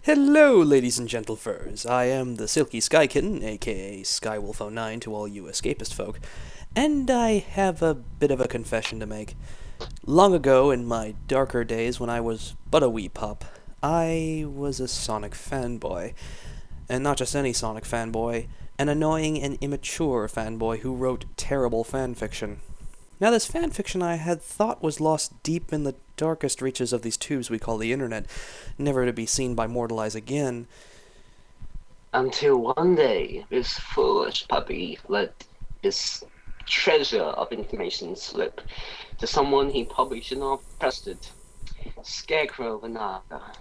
Hello, ladies and gentlefers. I am the Silky Sky Kitten, aka Skywolf09 to all you escapist folk, and I have a bit of a confession to make. Long ago, in my darker days when I was but a wee pup, I was a Sonic fanboy. And not just any Sonic fanboy, an annoying and immature fanboy who wrote terrible fanfiction. Now, this fanfiction I had thought was lost deep in the darkest reaches of these tubes we call the internet, never to be seen by mortal eyes again. Until one day, this foolish puppy let his treasure of information slip to someone he probably should not have trusted. Scarecrow the Naga.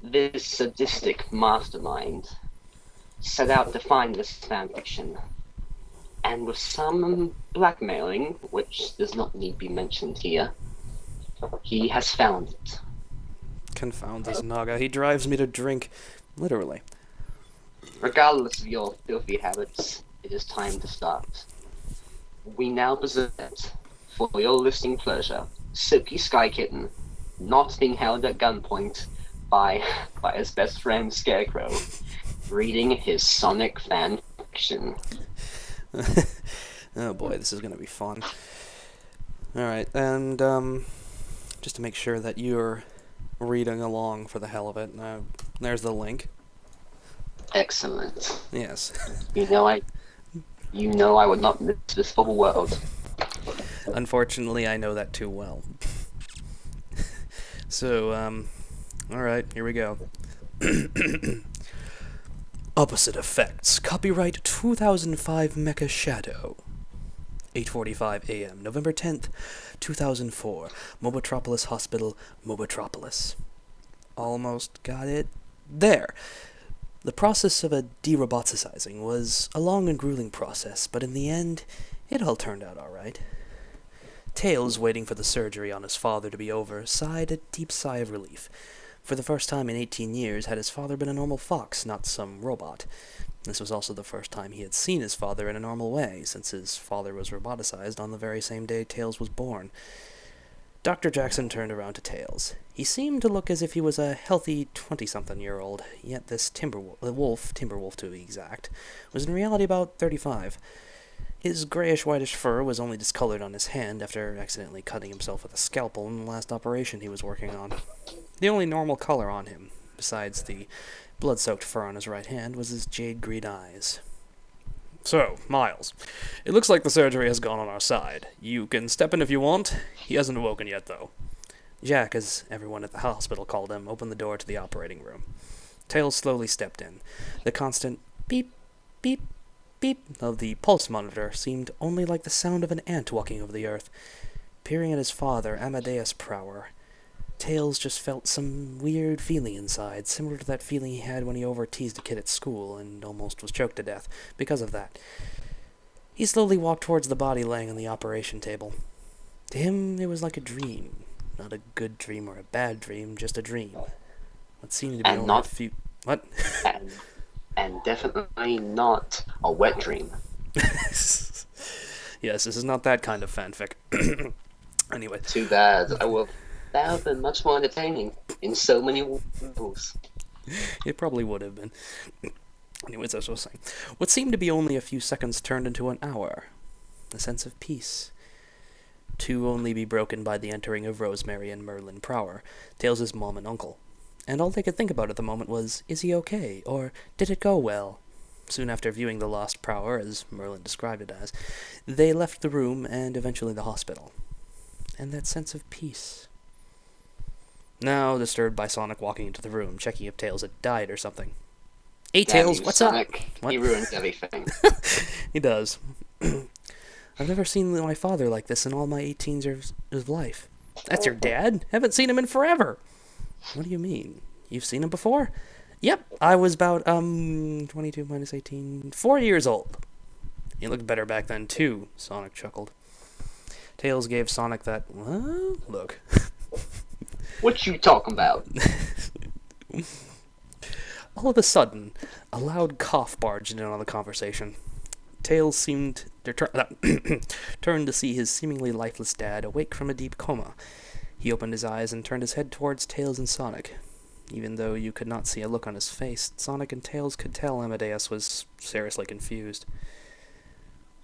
This sadistic mastermind set out to find this fanfiction. And with some blackmailing, which does not need to be mentioned here, he has found it. Confound this Naga, he drives me to drink. Literally. Regardless of your filthy habits, it is time to start. We now present, for your listening pleasure, Silky Sky Kitten, not being held at gunpoint by his best friend Scarecrow, reading his Sonic fan fiction. Oh boy, this is gonna be fun. Alright, and just to make sure that you're reading along for the hell of it, there's the link. Excellent. Yes. You know I would not miss this for the world. Unfortunately, I know that too well. So, alright, here we go. Opposite Effects, copyright 2005 Mecha Shadow. 8:45 a.m., November 10th, 2004, Mobotropolis Hospital, Mobotropolis. Almost got it. There. The process of a de-roboticizing was a long and grueling process, but in the end, it all turned out alright. Tails, waiting for the surgery on his father to be over, sighed a deep sigh of relief. For the first time in 18 years had his father been a normal fox, not some robot. This was also the first time he had seen his father in a normal way, since his father was roboticized on the very same day Tails was born. Dr. Jackson turned around to Tails. He seemed to look as if he was a healthy 20-something-year-old, yet this Timberwolf to be exact, was in reality about 35. His grayish-whitish fur was only discolored on his hand after accidentally cutting himself with a scalpel in the last operation he was working on. The only normal color on him, besides the blood-soaked fur on his right hand, was his jade-green eyes. So, Miles, it looks like the surgery has gone on our side. You can step in if you want. He hasn't awoken yet, though. Jack, as everyone at the hospital called him, opened the door to the operating room. Tails slowly stepped in. The constant beep, beep, beep of the pulse monitor seemed only like the sound of an ant walking over the earth. Peering at his father, Amadeus Prower, Tails just felt some weird feeling inside, similar to that feeling he had when he over-teased a kid at school and almost was choked to death because of that. He slowly walked towards the body laying on the operation table. To him, it was like a dream. Not a good dream or a bad dream, just a dream. What seemed to be And only not a few... What? and definitely not a wet dream. Yes, this is not that kind of fanfic. Anyway. Too bad. That would have been much more entertaining in so many ways. It probably would have been. Anyways, as I was saying, what seemed to be only a few seconds turned into an hour. A sense of peace. To only be broken by the entering of Rosemary and Merlin Prower, Tails' mom and uncle. And all they could think about at the moment was, is he okay? Or did it go well? Soon after viewing the lost Prower, as Merlin described it as, they left the room and eventually the hospital. And that sense of peace. Now disturbed by Sonic walking into the room, checking if Tails had died or something. Hey Tails, what's Sonic, up? What? He ruins everything. He does. I've never seen my father like this in all my 18 years of life. That's your dad? Haven't seen him in forever. What do you mean? You've seen him before? Yep, I was about, 22 minus 18, 4 years old. He looked better back then, too, Sonic chuckled. Tails gave Sonic that, well, look. What you talking about? All of a sudden, a loud cough barged in on the conversation. Tails seemed to turned to see his seemingly lifeless dad awake from a deep coma. He opened his eyes and turned his head towards Tails and Sonic. Even though you could not see a look on his face, Sonic and Tails could tell Amadeus was seriously confused.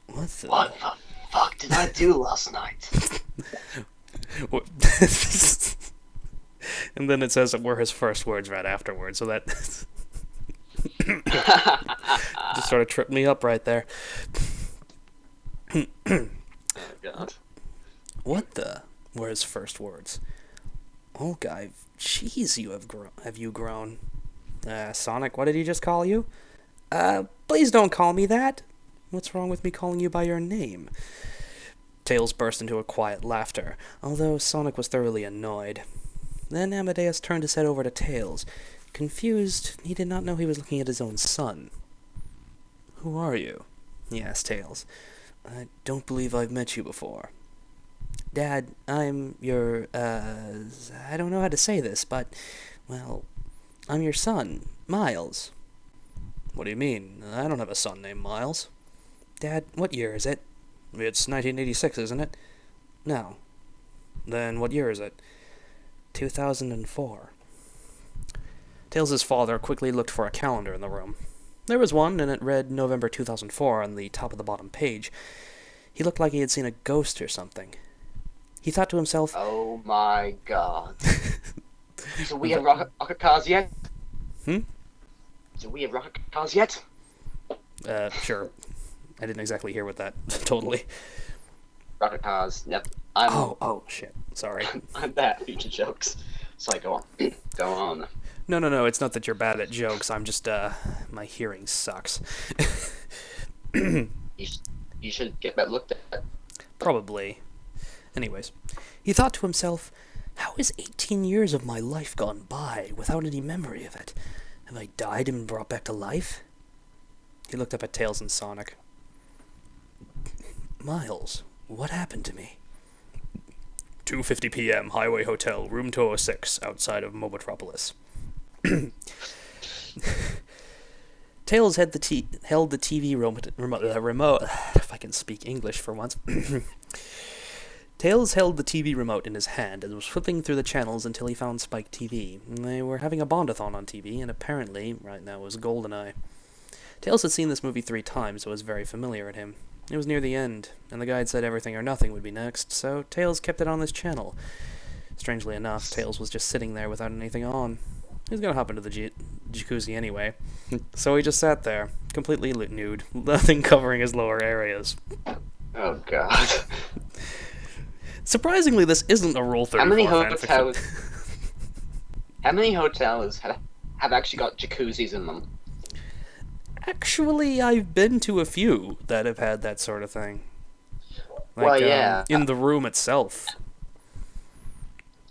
What the fuck did I do last night? And then it says that were his first words right afterwards, so that just sort of tripped me up right there. Oh, God. What the were his first words? Oh, guy, jeez, have you grown? Sonic, what did he just call you? Please don't call me that. What's wrong with me calling you by your name? Tails burst into a quiet laughter, although Sonic was thoroughly annoyed. Then Amadeus turned his head over to Tails. Confused, he did not know he was looking at his own son. Who are you? He asked Tails. I don't believe I've met you before. Dad, I'm your, I don't know how to say this, but, well, I'm your son, Miles. What do you mean? I don't have a son named Miles. Dad, what year is it? It's 1986, isn't it? No. Then what year is it? 2004. Tails' father quickly looked for a calendar in the room. There was one, and it read November 2004 on the top of the bottom page. He looked like he had seen a ghost or something. He thought to himself, oh my God. So we have rocket cars yet? Do we have rocket cars yet? Sure. I didn't exactly hear what that totally. Rocket cars, yep. Oh, shit. Sorry. I'm bad at future jokes. Sorry, go on. Go on. No, it's not that you're bad at jokes. I'm just, my hearing sucks. You should get that looked at. Probably. Anyways, he thought to himself, how is 18 years of my life gone by without any memory of it? Have I died and been brought back to life? He looked up at Tails and Sonic. Miles, what happened to me? 2:50 p.m., Highway Hotel, room 206, outside of Mobotropolis. Tails held the TV remote. If I can speak English for once. Tails held the TV remote in his hand and was flipping through the channels until he found Spike TV. They were having a Bondathon on TV, and apparently, right now, was GoldenEye. Tails had seen this movie 3 times, so it was very familiar to him. It was near the end, and the guide said Everything or Nothing would be next, so Tails kept it on this channel. Strangely enough, Tails was just sitting there without anything on. He was gonna hop into the jacuzzi anyway, so he just sat there, completely nude, nothing covering his lower areas. Oh, God. Surprisingly, this isn't a Rule 34 fanfiction. How many hotels have actually got jacuzzis in them? Actually, I've been to a few that have had that sort of thing. Like, well, yeah. In the room itself.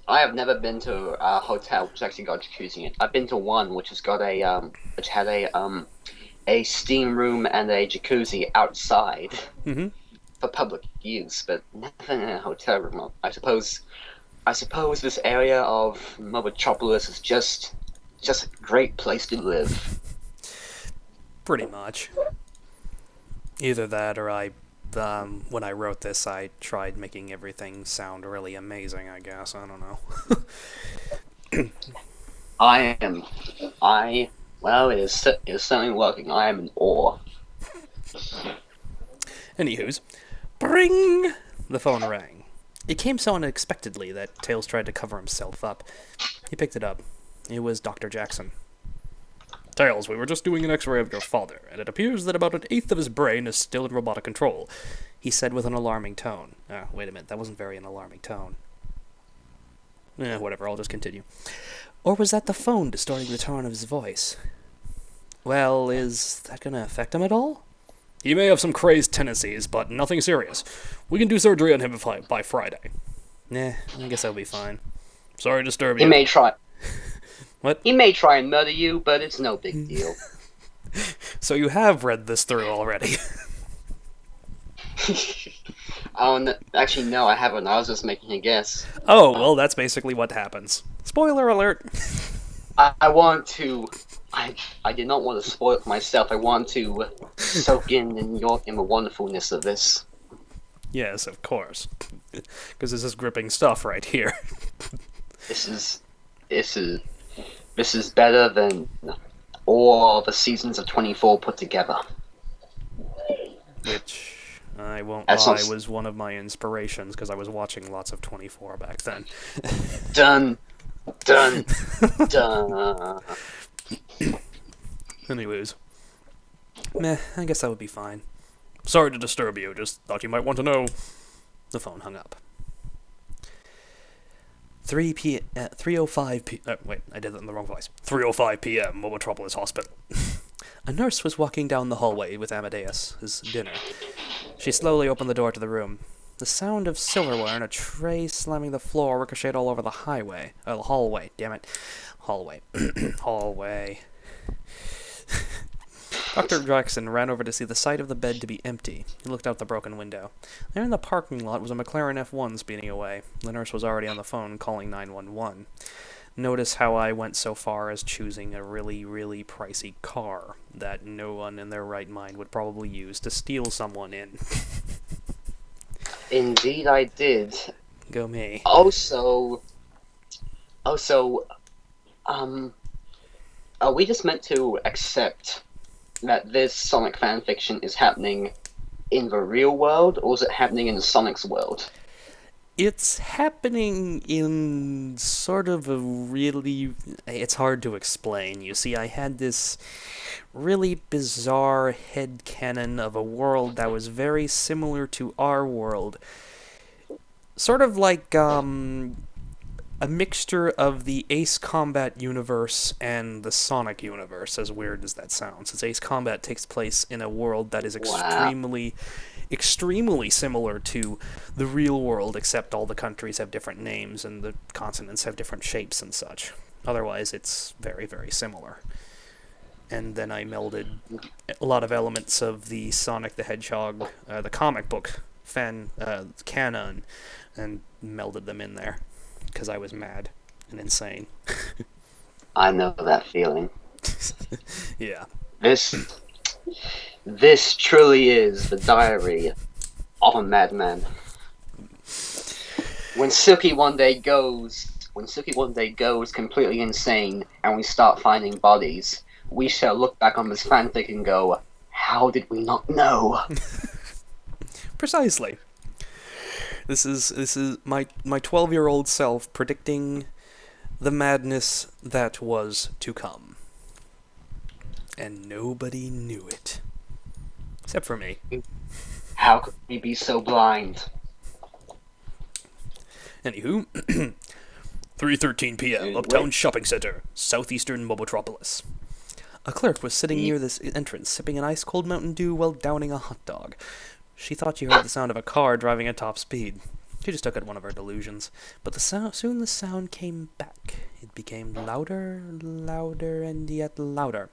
I have never been to a hotel which actually got jacuzzi in it. I've been to one which had a steam room and a jacuzzi outside for public use, but never in a hotel room. I suppose this area of Mobotropolis is just a great place to live. Pretty much. Either that or when I wrote this, I tried making everything sound really amazing, I guess. I don't know. Well, it is certainly working. I am in awe. Anywho's, bring! The phone rang. It came so unexpectedly that Tails tried to cover himself up. He picked it up. It was Dr. Jackson. Tails, we were just doing an x-ray of your father, and it appears that about 1/8 of his brain is still in robotic control, he said with an alarming tone. Wait a minute, that wasn't very an alarming tone. Whatever, I'll just continue. Or was that the phone distorting the tone of his voice? Well, is that going to affect him at all? He may have some crazed tendencies, but nothing serious. We can do surgery on him by Friday. I guess that'll be fine. Sorry to disturb you. He may try. What? He may try and murder you, but it's no big deal. So you have read this through already. Actually, no, I haven't. I was just making a guess. Oh, well, that's basically what happens. Spoiler alert! I want to... I did not want to spoil it myself. I want to soak in the wonderfulness of this. Yes, of course. Because this is gripping stuff right here. This is This is better than all the seasons of 24 put together. Which, I won't That's lie, not... was one of my inspirations, because I was watching lots of 24 back then. Done. Done. Done. Anyways. Meh, I guess that would be fine. Sorry to disturb you, just thought you might want to know. The phone hung up. 3:05 p. Wait, I did that in the wrong voice. 3:05 p.m. Mobotropolis Hospital. A nurse was walking down the hallway with Amadeus, his dinner. She slowly opened the door to the room. The sound of silverware and a tray slamming the floor ricocheted all over the hallway. Damn it. Hallway. Hallway. Dr. Jackson ran over to see the side of the bed to be empty. He looked out the broken window. There in the parking lot was a McLaren F1 speeding away. The nurse was already on the phone calling 911. Notice how I went so far as choosing a really, really pricey car that no one in their right mind would probably use to steal someone in. Indeed I did. Go me. Also, are we just meant to accept that this Sonic fanfiction is happening in the real world, or is it happening in Sonic's world? It's happening in sort of a really... It's hard to explain. You see, I had this really bizarre headcanon of a world that was very similar to our world. Sort of like, a mixture of the Ace Combat universe and the Sonic universe, as weird as that sounds. Since Ace Combat takes place in a world that is extremely similar to the real world, except all the countries have different names and the continents have different shapes and such. Otherwise, it's very, very similar. And then I melded a lot of elements of the Sonic the Hedgehog, the comic book canon, and melded them in there. Because I was mad and insane. I know that feeling. Yeah. This truly is the diary of a madman. When Silky one day goes completely insane and we start finding bodies, we shall look back on this fanfic and go, how did we not know? Precisely. This is my 12-year-old self predicting the madness that was to come. And nobody knew it. Except for me. How could we be so blind? Anywho, 3:13 p.m. Uptown Shopping Center, southeastern Mobotropolis. A clerk was sitting near this entrance, sipping an ice-cold Mountain Dew while downing a hot dog. She thought she heard the sound of a car driving at top speed. She just took it one of her delusions. But soon the sound came back. It became louder, and yet louder.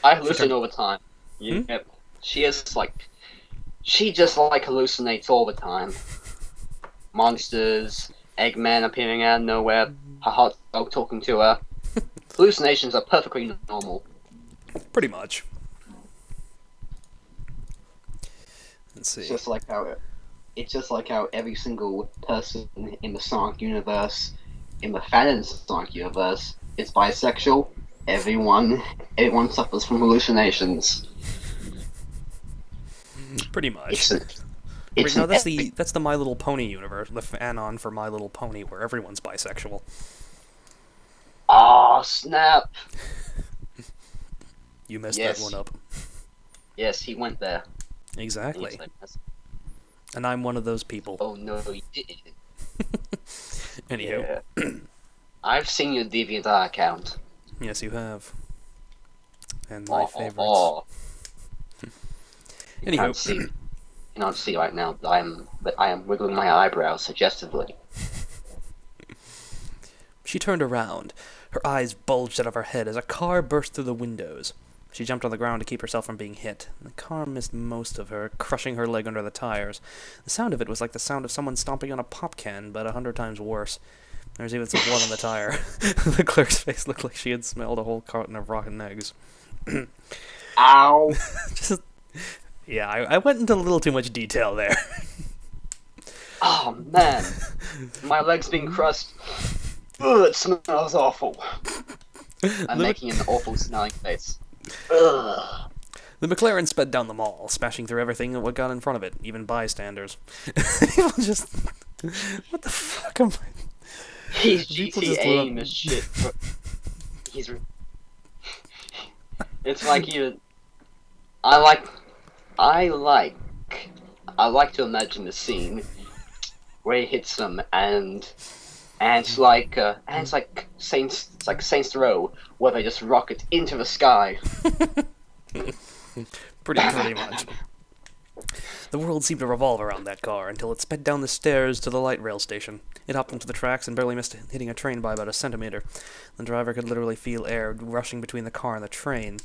I hallucinate all the time. Yep. She just hallucinates all the time. Monsters, Eggman appearing out of nowhere, her hot dog talking to her. Hallucinations are perfectly normal. Pretty much. Let's see. It's just like how every single person in the Sonic universe, in the fanon Sonic universe, is bisexual. Everyone suffers from hallucinations. Pretty much. That's the My Little Pony universe, the fanon for My Little Pony, where everyone's bisexual. Oh, snap! You messed that one up. Yes, he went there. Exactly. And I'm one of those people. Oh no, you didn't. Anywho. Yeah. I've seen your DeviantArt account. Yes, you have. And my favorites. Anywho. You cannot see right now, but I am wiggling my eyebrows suggestively. She turned around. Her eyes bulged out of her head as a car burst through the windows. She jumped on the ground to keep herself from being hit. The car missed most of her, crushing her leg under the tires. The sound of it was like the sound of someone stomping on a pop can, but 100 times worse. There was even some blood on the tire. The clerk's face looked like she had smelled a whole carton of rotten eggs. Ow! Yeah, I went into a little too much detail there. Oh man, my leg's being crushed. Ugh, it smells awful. I'm making an awful snarling face. Ugh. The McLaren sped down the mall, smashing through everything that got in front of it, even bystanders. People just... What the fuck am I... He's People just GTAing this shit. He's... It's like you... I like to imagine the scene where he hits them and it's like Saints Row, where they just rocket into the sky. Pretty much. The world seemed to revolve around that car until it sped down the stairs to the light rail station. It hopped into the tracks and barely missed hitting a train by about a centimeter. The driver could literally feel air rushing between the car and the train.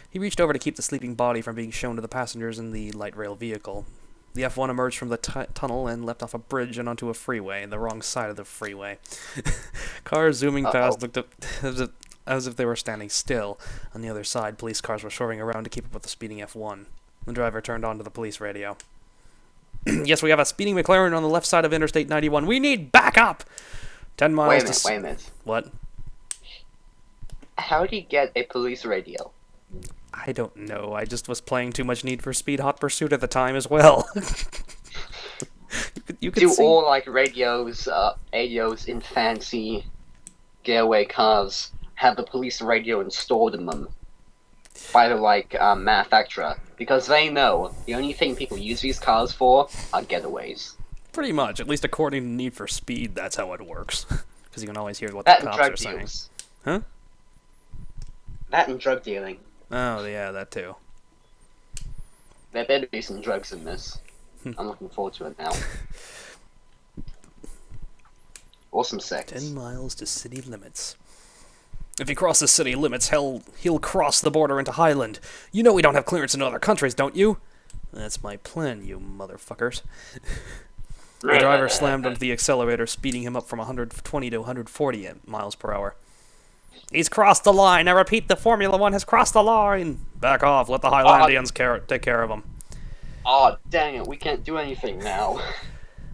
He reached over to keep the sleeping body from being shown to the passengers in the light rail vehicle. The F1 emerged from the tunnel and leapt off a bridge and onto a freeway, the wrong side of the freeway. Cars zooming past looked up as if they were standing still. On the other side, police cars were swerving around to keep up with the speeding F1. The driver turned on to the police radio. Yes, we have a speeding McLaren on the left side of Interstate 91. We need backup! 10 miles Wait a minute. What? How do you get a police radio? I don't know. I just was playing too much Need for Speed Hot Pursuit at the time as well. you could see... all like radios in fancy getaway cars have the police radio installed in them by the manufacturer, because they know the only thing people use these cars for are getaways. Pretty much, at least according to Need for Speed, that's how it works. Because you can always hear what the cops are saying. Huh? That and drug dealing. Oh, yeah, that too. There better be some drugs in this. I'm looking forward to it now. Awesome sex. 10 miles to city limits. If he crosses city limits, he'll cross the border into Highland. You know we don't have clearance in other countries, don't you? That's my plan, you motherfuckers. The driver slammed onto the accelerator, speeding him up from 120 to 140 miles per hour. He's crossed the line. I repeat, the Formula One has crossed the line. Back off. Let the Highlandians take care of him. Oh, dang it. We can't do anything now.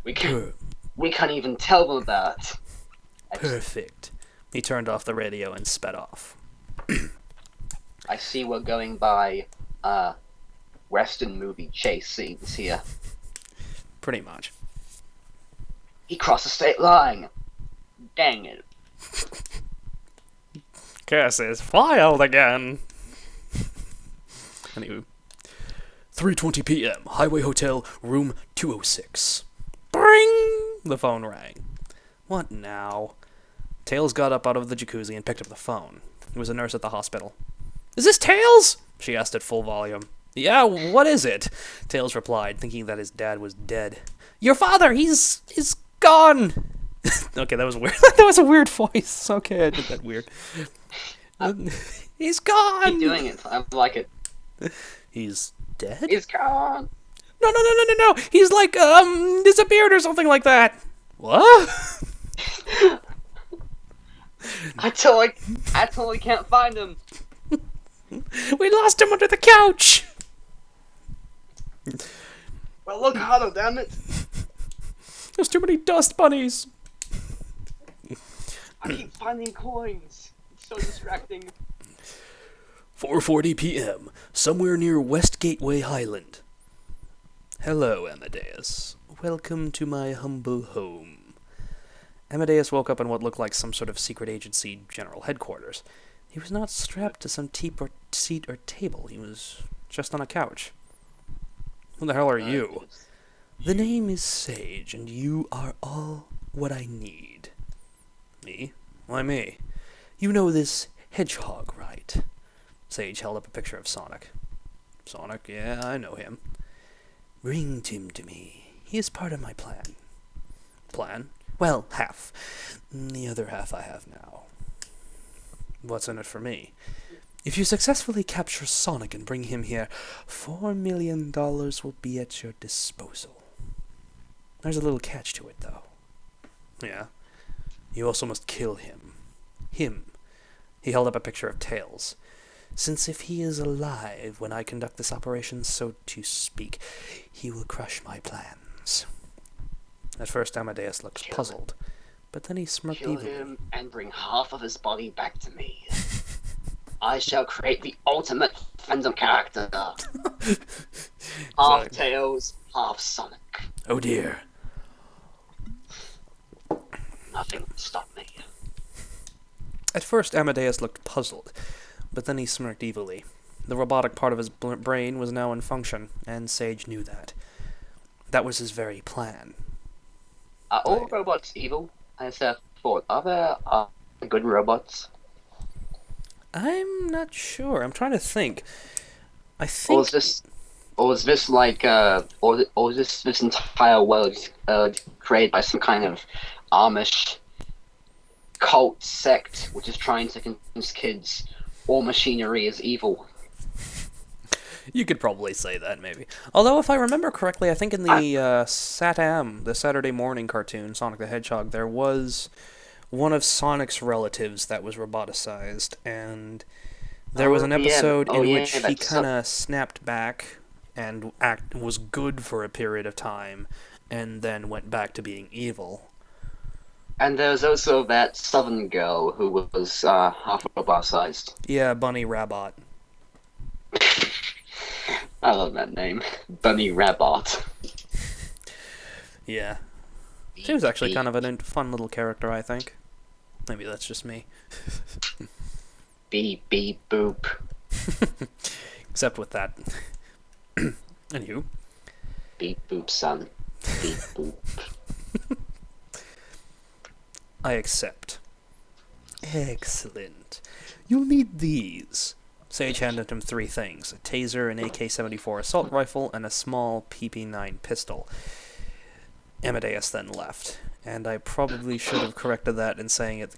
We can't even tell them that. Perfect. He turned off the radio and sped off. I see we're going by Western movie chase scenes here. Pretty much. He crossed the state line. Dang it. Case is filed again. Anyway. 3:20 p.m. Highway Hotel, room 206. Bring! The phone rang. What now? Tails got up out of the jacuzzi and picked up the phone. It was a nurse at the hospital. Is this Tails? She asked at full volume. Yeah, what is it? Tails replied, thinking that his dad was dead. Your father, he's gone! Okay, that was weird. That was a weird voice. Okay, I did that weird. He's gone! Keep doing it. I like it. He's dead? He's gone! No. He's like, disappeared or something like that. What? I totally can't find him. We lost him under the couch. Well, look harder, damn it. There's too many dust bunnies. I keep finding coins. It's so distracting. 4:40 p.m. Somewhere near West Gateway Highland. Hello, Amadeus. Welcome to my humble home. Amadeus woke up in what looked like some sort of secret agency general headquarters. He was not strapped to some seat or table. He was just on a couch. Who the hell are you? The name is Sage, and you are all what I need. Me? Why me? You know this hedgehog, right? Sage held up a picture of Sonic. Sonic? Yeah, I know him. Bring him to me. He is part of my plan. Plan? Well, half. The other half I have now. What's in it for me? If you successfully capture Sonic and bring him here, $4 million will be at your disposal. There's a little catch to it, though. Yeah? You also must kill him. Him. He held up a picture of Tails. Since if he is alive when I conduct this operation, so to speak, he will crush my plans. At first, Amadeus looked puzzled, but then he smirked evilly. Kill him and bring half of his body back to me. I shall create the ultimate fandom character. Half Exactly. Tails, half Sonic. Oh dear. Nothing can stop me. At first, Amadeus looked puzzled, but then he smirked evilly. The robotic part of his brain was now in function, and Sage knew that. That was his very plan. Are all robots evil? As I thought, are there good robots? I'm not sure. I'm trying to think. I Or think... is this like, or is this entire world created by some kind of Amish cult sect which is trying to convince kids all machinery is evil? You could probably say that, maybe. Although, if I remember correctly, I think in the SatAM, the Saturday morning cartoon, Sonic the Hedgehog, there was one of Sonic's relatives that was roboticized, and there was an episode in which he kind of snapped back and was good for a period of time, and then went back to being evil. And there's also that southern girl who was half robot-sized. Yeah, Bunny Rabbit. I love that name. Bunny Rabbit. Yeah. She was actually kind of a fun little character, I think. Maybe that's just me. Beep beep boop. Except with that. Anywho. Beep boop son. Beep boop. I accept. Excellent. You'll need these. Sage handed him 3 things: a taser, an AK-74 assault rifle, and a small PP-9 pistol. Amadeus then left, and I probably should have corrected that in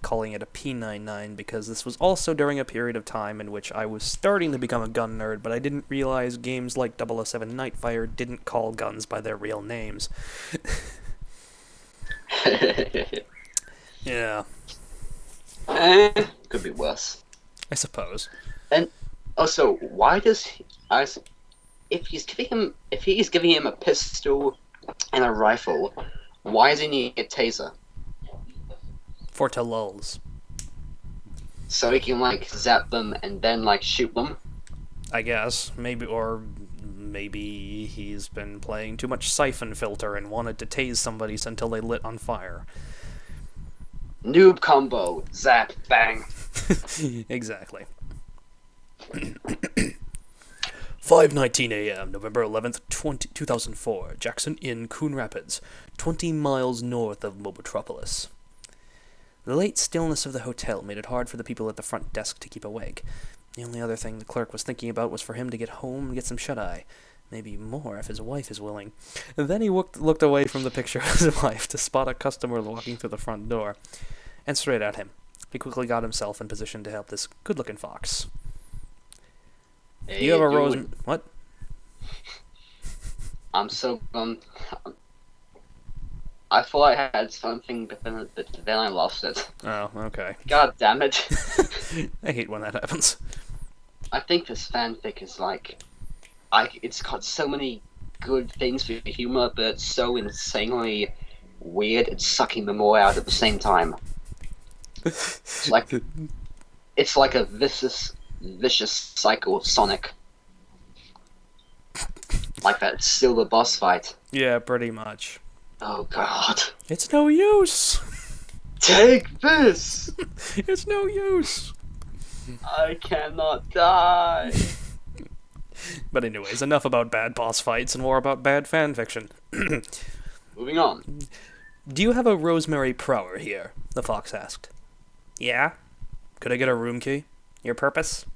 calling it a P99, because this was also during a period of time in which I was starting to become a gun nerd, but I didn't realize games like 007 Nightfire didn't call guns by their real names. Yeah. Could be worse. I suppose. And also, why does if he's giving him a pistol and a rifle, why does he need a taser? For to lulls. So he can like zap them and then like shoot them? I guess. Maybe he's been playing too much Siphon Filter and wanted to tase somebody until they lit on fire. Noob combo. Zap. Bang. Exactly. 5:19 a.m., November 11th, 2004. Jackson Inn, Coon Rapids, 20 miles north of Mobotropolis. The late stillness of the hotel made it hard for the people at the front desk to keep awake. The only other thing the clerk was thinking about was for him to get home and get some shut-eye. Maybe more if his wife is willing. And then he looked away from the picture of his wife to spot a customer walking through the front door, and straight at him. He quickly got himself in position to help this good-looking fox. Hey, You have a rose... What? I'm so I thought I had something, but then I lost it. Oh, okay. God damn it! I hate when that happens. I think this fanfic is it's got so many good things for humor, but it's so insanely weird. It's sucking them all out at the same time. It's like a vicious cycle of Sonic. Like that silver boss fight. Yeah, pretty much. Oh god. It's no use! Take this! It's no use! I cannot die! But anyways, enough about bad boss fights and more about bad fanfiction. Moving on. Do you have a Rosemary Prower here? The fox asked. Yeah? Could I get a room key? Your purpose?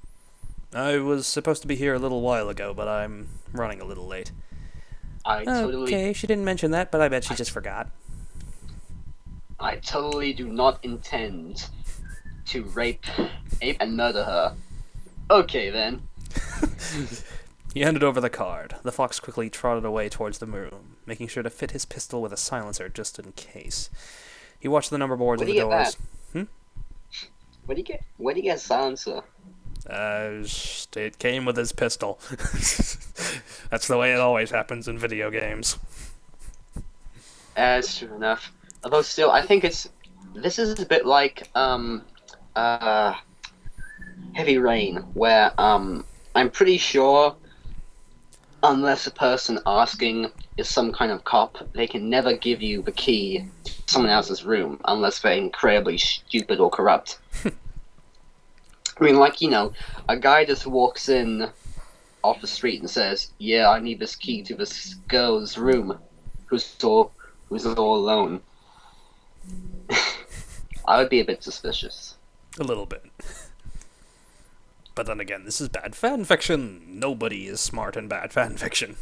I was supposed to be here a little while ago, but I'm running a little late. Okay, she didn't mention that, but I bet she just forgot. I totally do not intend to rape and murder her. Okay, then. He handed over the card. The fox quickly trotted away towards the room, making sure to fit his pistol with a silencer just in case. He watched the number boards of the doors. Where do you get a silencer? It came with his pistol. That's the way it always happens in video games. That's true enough. Although still, I think this is a bit like, heavy rain where I'm pretty sure unless a person asking is some kind of cop, they can never give you the key to someone else's room unless they're incredibly stupid or corrupt. I mean, like, a guy just walks in off the street and says, "Yeah, I need this key to this girl's room, who's all alone." I would be a bit suspicious. A little bit. But then again, this is bad fanfiction. Nobody is smart in bad fanfiction.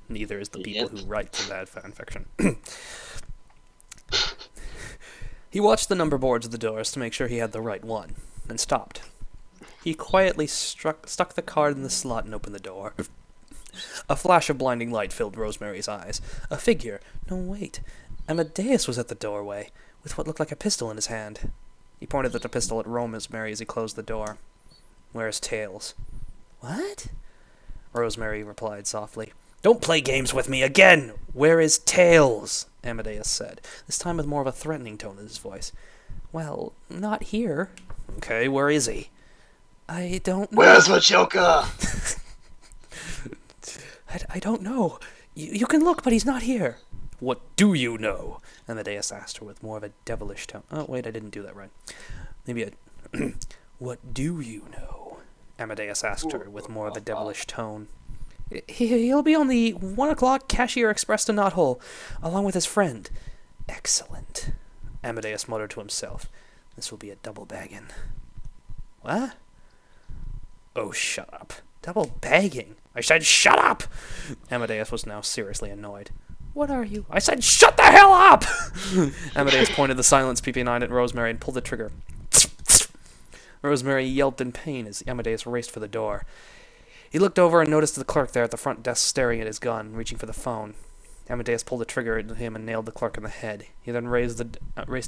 Neither is the people who write the bad fanfiction. He watched the number boards of the doors to make sure he had the right one, and stopped. He quietly stuck the card in the slot and opened the door. A flash of blinding light filled Rosemary's eyes. A figure. No, wait. Amadeus was at the doorway, with what looked like a pistol in his hand. He pointed the pistol at Rosemary as he closed the door. "Where's Tails?" "What?" Rosemary replied softly. "Don't play games with me again! Where is Tails?" Amadeus said, this time with more of a threatening tone in his voice. "Well, not here." "Okay, where is he?" "I don't know." "Where's the Joker?" I don't know. You can look, but he's not here." "What do you know?" Amadeus asked her with more of a devilish tone. Oh, wait, I didn't do that right. Maybe "What do you know?" Amadeus asked her with more of a devilish tone. He'll be on the 1 o'clock Cashier Express to Knothole, along with his friend." "Excellent," Amadeus muttered to himself. "This will be a double bagging." "What?" "Oh, shut up. Double bagging? I said shut up!" Amadeus was now seriously annoyed. "What are you?" "I said shut the hell up!" Amadeus pointed the silence PP9 at Rosemary and pulled the trigger. Rosemary yelped in pain as Amadeus raced for the door. He looked over and noticed the clerk there at the front desk staring at his gun, reaching for the phone. Amadeus pulled the trigger at him and nailed the clerk in the head. He then raced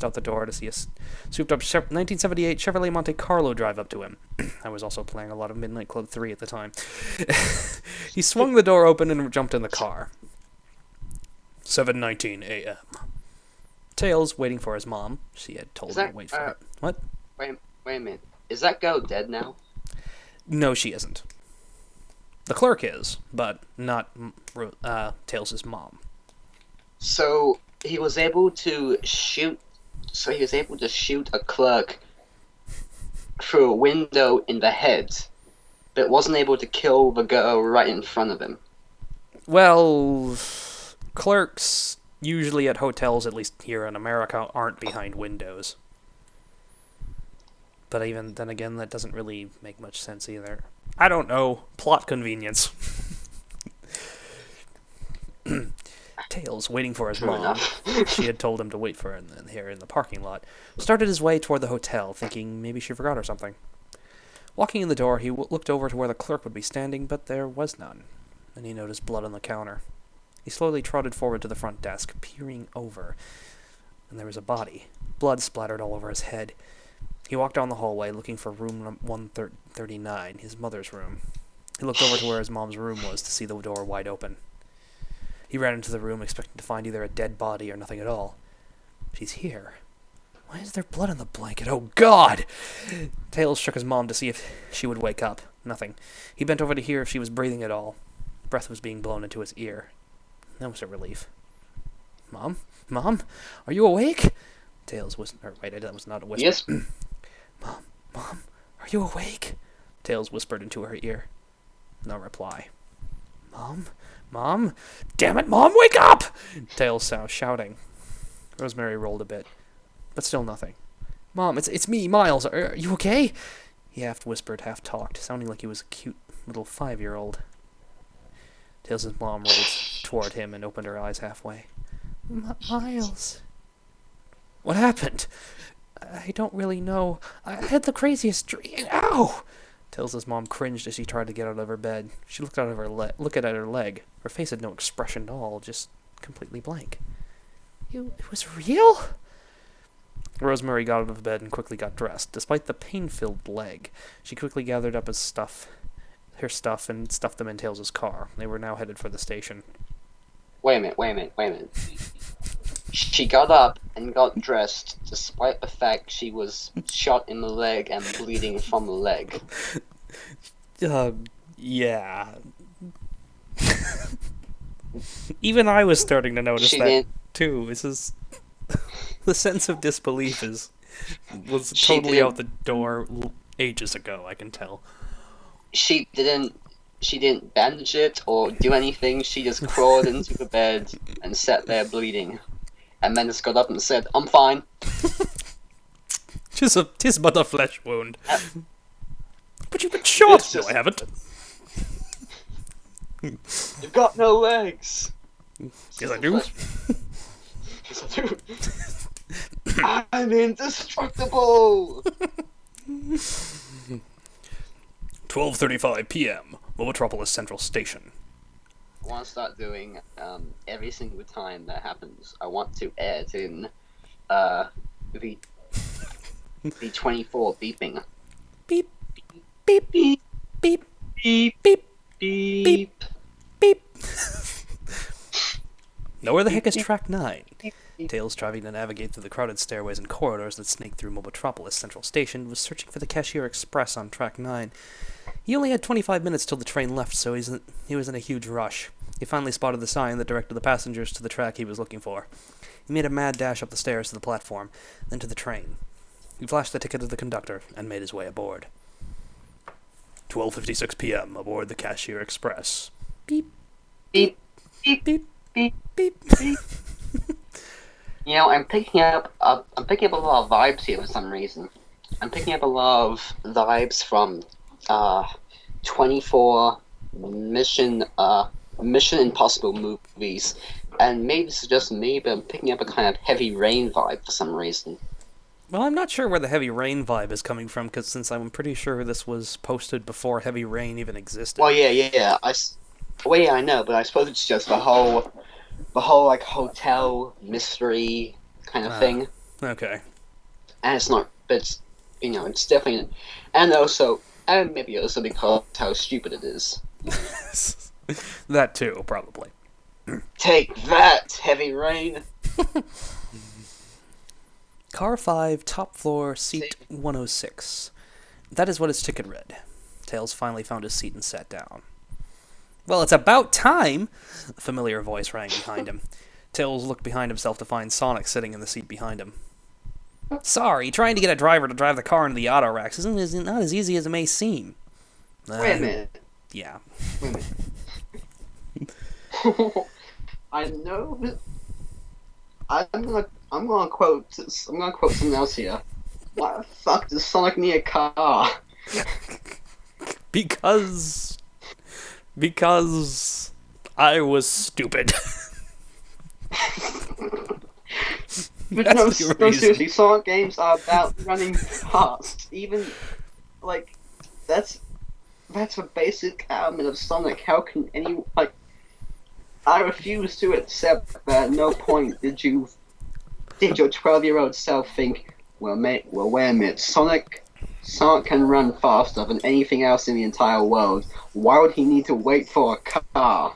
out the door to see a souped-up 1978 Chevrolet Monte Carlo drive up to him. I was also playing a lot of Midnight Club 3 at the time. He swung the door open and jumped in the car. 7:19 a.m. Tails waiting for his mom. She had told him to wait for him. What? Wait a minute. Is that girl dead now? No, she isn't. The clerk is, but not Tails' mom. So he was able to shoot. So he was able to shoot a clerk through a window in the head, but wasn't able to kill the girl right in front of him. Well, clerks usually at hotels, at least here in America, aren't behind windows. But even then again, that doesn't really make much sense either. I don't know. Plot convenience. Tails, waiting for his mom, she had told him to wait for her here in the parking lot, started his way toward the hotel, thinking maybe she forgot or something. Walking in the door, he looked over to where the clerk would be standing, but there was none. Then he noticed blood on the counter. He slowly trotted forward to the front desk, peering over, and there was a body. Blood splattered all over his head. He walked down the hallway, looking for room 139, his mother's room. He looked over to where his mom's room was to see the door wide open. He ran into the room, expecting to find either a dead body or nothing at all. She's here. Why is there blood on the blanket? Oh, God! Tails shook his mom to see if she would wake up. Nothing. He bent over to hear if she was breathing at all. Breath was being blown into his ear. That was a relief. "Mom? Mom? Are you awake?" Tails whispered. Wait, that was not a whisper. Yes. Mom, are you awake?" Tails whispered into her ear. No reply. Mom? Damn it, Mom, wake up!" Tails sounded shouting. Rosemary rolled a bit, but still nothing. "Mom, it's me, Miles. Are you okay?" He half whispered, half talked, sounding like he was a cute little 5-year-old. Tails' mom rolled toward him and opened her eyes halfway. Miles. "What happened?" "I don't really know. I had the craziest dream." "Ow!" Tails' mom cringed as she tried to get out of her bed. She looked at her leg. Her face had no expression at all, just completely blank. It was real?" Rosemary got out of bed and quickly got dressed. Despite the pain-filled leg, she quickly gathered up her stuff, and stuffed them in Tails' car. They were now headed for the station. Wait a minute. She got up and got dressed, despite the fact she was shot in the leg and bleeding from the leg. Yeah. Even I was starting to notice that too. This is the sense of disbelief was totally out the door ages ago. I can tell. She didn't bandage it or do anything. She just crawled into the bed and sat there bleeding, and then just got up and said, "I'm fine." Tis but a flesh wound. But you've been shot. No, I haven't. You've got no legs. Yes, I do. Yes, I do. I'm indestructible. 12:35 p.m. Mobotropolis Central Station. I want to start doing every single time that happens. I want to add in the 24 beeping. Beep, beep, beep, beep, beep, beep, beep, beep. Now where the heck is Track 9? Tails, striving to navigate through the crowded stairways and corridors that snake through Mobotropolis Central Station, was searching for the Cashier Express on Track 9. He only had 25 minutes till the train left, so he was in a huge rush. He finally spotted the sign that directed the passengers to the track he was looking for. He made a mad dash up the stairs to the platform, then to the train. He flashed the ticket to the conductor and made his way aboard. 12:56 p.m. aboard the Cashier Express. Beep, beep, beep, beep, beep, beep, beep. You know, I'm picking up a lot of vibes here for some reason. I'm picking up a lot of vibes from 24 Mission Impossible movies, and maybe this is just me, but I'm picking up a kind of Heavy Rain vibe for some reason. Well, I'm not sure where the Heavy Rain vibe is coming from, because since I'm pretty sure this was posted before Heavy Rain even existed. Well, yeah. I know, but I suppose it's just the whole like hotel mystery kind of thing. Okay. And it's not, but it's, it's definitely, and maybe also because how stupid it is. That too, probably. Take that, Heavy Rain. Car 5, top floor, seat 106. That is what his ticket read. Tails finally found his seat and sat down. Well, it's about time! A familiar voice rang behind him. Tails looked behind himself to find Sonic sitting in the seat behind him. Sorry, trying to get a driver to drive the car into the auto racks isn't not as easy as it may seem. Wait a minute. Yeah. Wait a minute. I know that I'm gonna quote someone else here. Why the fuck does Sonic need a car? Because I was stupid. But no, seriously, Sonic games are about running fast. Even, like, that's a basic element of Sonic. How can I refuse to accept that at no point did your 12-year-old self think, well, wait a minute, Sonic can run faster than anything else in the entire world. Why would he need to wait for a car?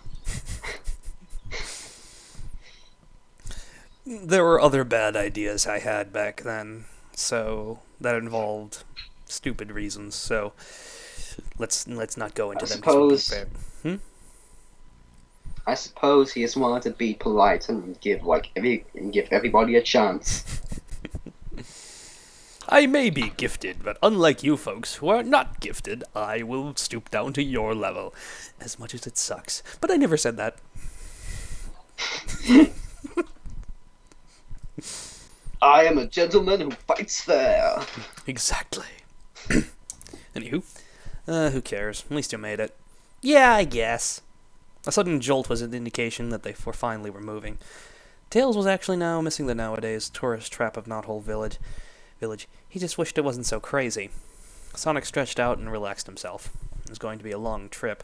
There were other bad ideas I had back then, so that involved stupid reasons. So let's not go into them. I suppose he just wanted to be polite and give everybody a chance. I may be gifted, but unlike you folks who are not gifted, I will stoop down to your level, as much as it sucks. But I never said that. I am a gentleman who fights fair. Exactly. Anywho, who cares? At least you made it. Yeah, I guess. A sudden jolt was an indication that they finally were moving. Tails was actually now missing the nowadays tourist trap of Knothole Village. He just wished it wasn't so crazy. Sonic stretched out and relaxed himself. It was going to be a long trip,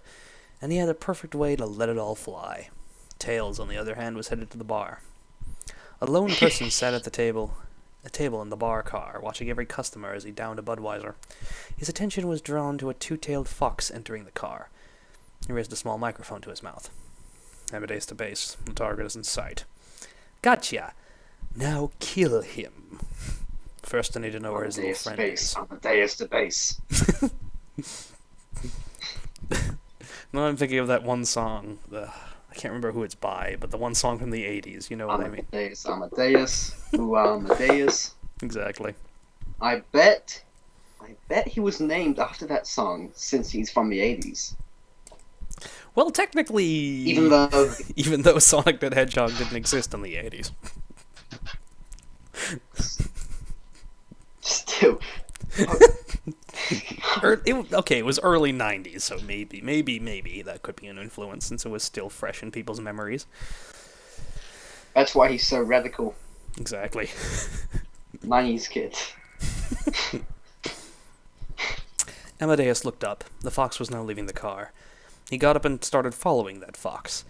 and he had a perfect way to let it all fly. Tails, on the other hand, was headed to the bar. A lone person sat at a table in the bar car, watching every customer as he downed a Budweiser. His attention was drawn to a two-tailed fox entering the car. He raised a small microphone to his mouth. Amadeus to base. The target is in sight. Gotcha! Now kill him. First, I need to know where his little friend is. Amadeus the bass. No, I'm thinking of that one song. I can't remember who it's by, but the one song from the 80s. You know what I mean? Amadeus. Ooh, Amadeus. Exactly. I bet he was named after that song since he's from the 80s. Well, technically, even though Sonic the Hedgehog didn't exist in the 80s. Still. It was early 90s, so maybe that could be an influence since it was still fresh in people's memories. That's why he's so radical. Exactly. 90s kid. Amadeus looked up. The fox was now leaving the car. He got up and started following that fox.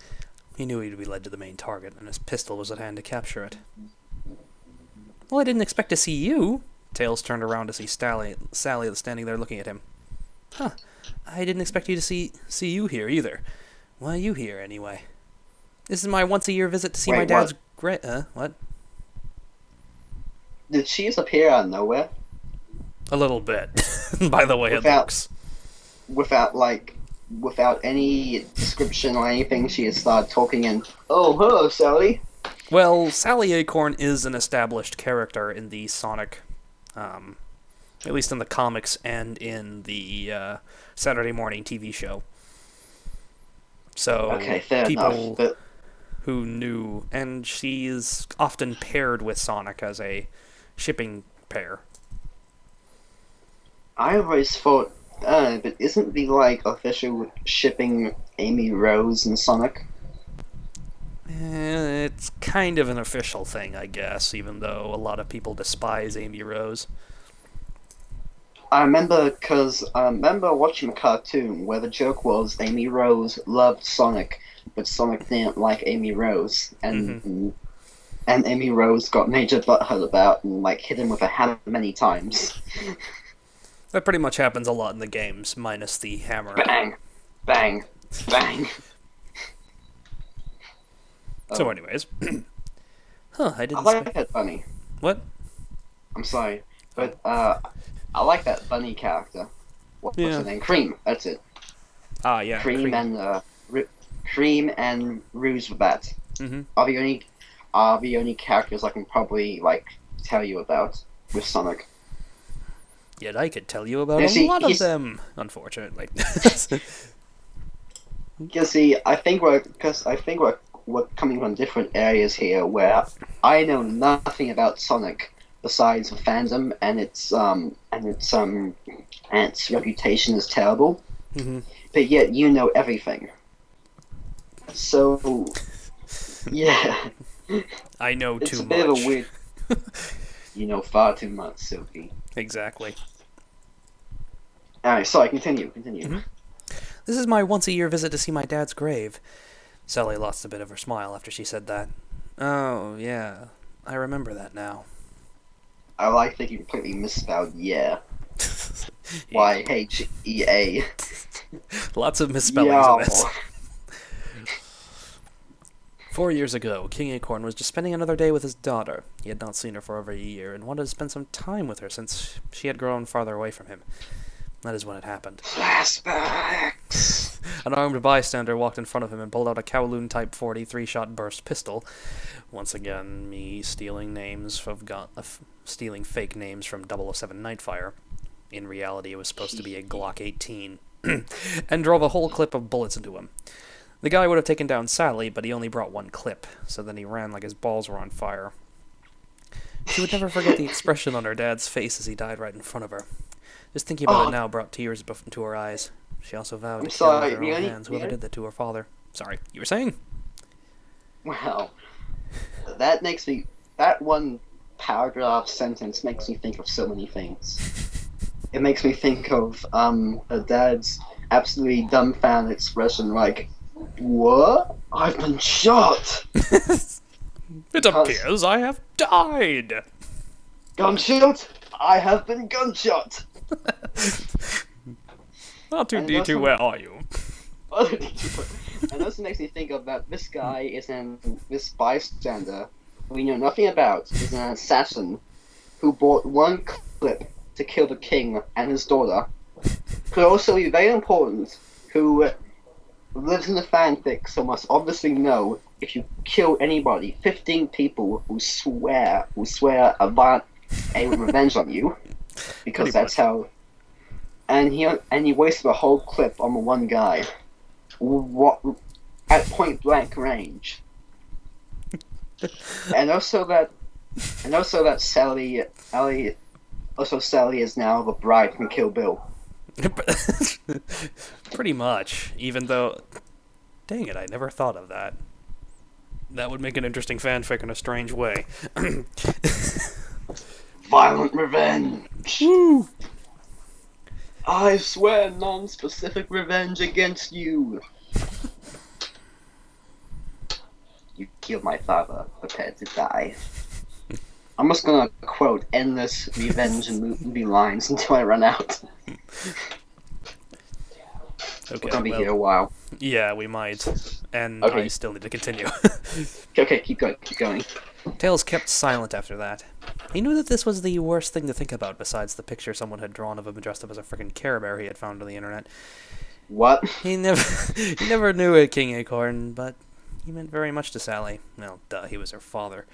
He knew he'd be led to the main target, and his pistol was at hand to capture it. Well, I didn't expect to see you. Tails turned around to see Sally standing there looking at him. Huh. I didn't expect you to see you here, either. Why are you here, anyway? This is my once-a-year visit to see my dad's what? Did she just appear out of nowhere? A little bit. By the way it looks. Without any description or anything, she just started talking and, oh, hello, Sally. Well, Sally Acorn is an established character in the Sonic, at least in the comics and in the Saturday morning TV show. So, people who knew, and she is often paired with Sonic as a shipping pair. I always thought, but isn't the, official shipping Amy Rose and Sonic? It's kind of an official thing, I guess, even though a lot of people despise Amy Rose. I remember watching a cartoon where the joke was Amy Rose loved Sonic, but Sonic didn't like Amy Rose, and Amy Rose got major butthurt about and hit him with a hammer many times. That pretty much happens a lot in the games, minus the hammer. Bang, bang, bang. So, anyways, I like that bunny. What? I'm sorry, but I like that bunny character. What's her name? Cream. That's it. Ah, yeah. Cream and Rouge the Bat. Mm-hmm. Are the only characters I can probably tell you about with Sonic. Yet I could tell you about a lot of them, unfortunately. You see, I think we're coming from different areas here where I know nothing about Sonic besides the fandom and its reputation is terrible. Mm-hmm. But yet you know everything. So yeah. I know too much. It's a bit of a weird. You know far too much, Silky. Exactly. Alright, sorry, continue. Mm-hmm. This is my once-a-year visit to see my dad's grave. Sally lost a bit of her smile after she said that. Oh, yeah. I remember that now. I like that you completely misspelled yeah. Y-H-E-A. Lots of misspellings in this. 4 years ago, King Acorn was just spending another day with his daughter. He had not seen her for over a year and wanted to spend some time with her since she had grown farther away from him. That is when it happened. Flashbacks! An armed bystander walked in front of him and pulled out a Kowloon Type 40 3-shot burst pistol. Once again, me stealing stealing fake names from 007 Nightfire. In reality, it was supposed to be a Glock 18. And drove a whole clip of bullets into him. The guy would have taken down Sally, but he only brought one clip, so then he ran like his balls were on fire. She would never forget the expression on her dad's face as he died right in front of her. Just thinking about it now brought tears to her eyes. She also vowed to kill with her own hands whoever did that to her father. Sorry, you were saying? Well, that one paragraph sentence makes me think of so many things. It makes me think of her dad's absolutely dumbfounded expression what? I've been shot! It appears I have died! Gunshot? I have been gunshot! R2-D2, where are you? And also makes me think of that this guy this bystander we know nothing about is an assassin who bought one clip to kill the king and his daughter. Could also be very important, who lives in the fanfic, so must obviously know if you kill anybody, 15 people will swear a revenge on you, because Pretty that's much. how. And he wasted a whole clip on the one guy, what at point blank range. and also that Sally is now the bride from Kill Bill. Pretty much. Even though, dang it, I never thought of that. That would make an interesting fanfic in a strange way. Violent revenge. Woo! I swear non-specific revenge against you. You killed my father, prepared to die. I'm just gonna quote endless revenge and movie lines until I run out. Okay, We're gonna be here a while. Yeah, we might. And Okay. I still need to continue. Okay, keep going. Tails kept silent after that. He knew that this was the worst thing to think about besides the picture someone had drawn of him dressed up as a freaking Care Bear he had found on the internet. What? He never knew a King Acorn, but he meant very much to Sally. Well, duh, he was her father.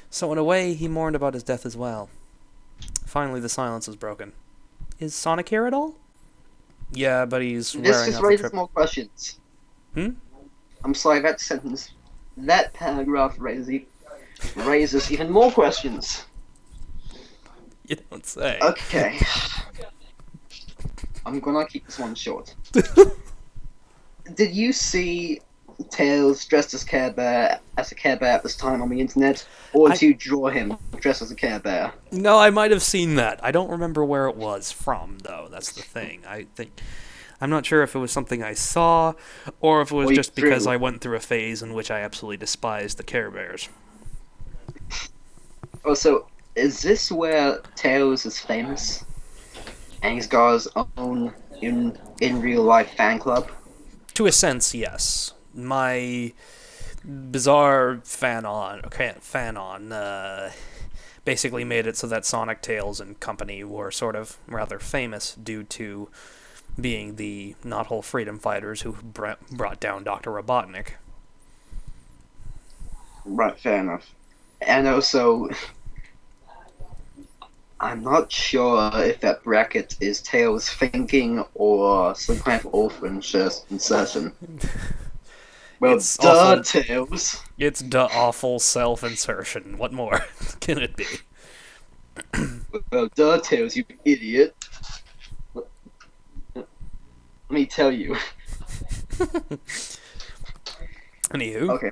So in a way, he mourned about his death as well. Finally, the silence was broken. Is Sonic here at all? Yeah, but he's This wearing just out the raises trip. more questions. Hmm? I'm sorry, that paragraph raises even more questions. You don't say. Okay. I'm gonna keep this one short. Did you see Tails dressed as a Care Bear at this time on the internet? Or did you draw him dressed as a Care Bear? No, I might have seen that. I don't remember where it was from, though. That's the thing. I'm not sure if it was something I saw, or if it was Or you just because drew. I went through a phase in which I absolutely despised the Care Bears. Also, is this where Tails is famous? And he's got his own in real life fan club? To a sense, yes. My bizarre fanon basically made it so that Sonic, Tails, and company were sort of rather famous due to being the Knothole freedom fighters who brought down Dr. Robotnik. Right, fair enough. And also, I'm not sure if that bracket is Tails thinking or some kind of author insertion. Well, It's duh, awful. Tails. It's the awful self-insertion. What more can it be? Well, duh, Tails, you idiot. Let me tell you. Anywho. Okay.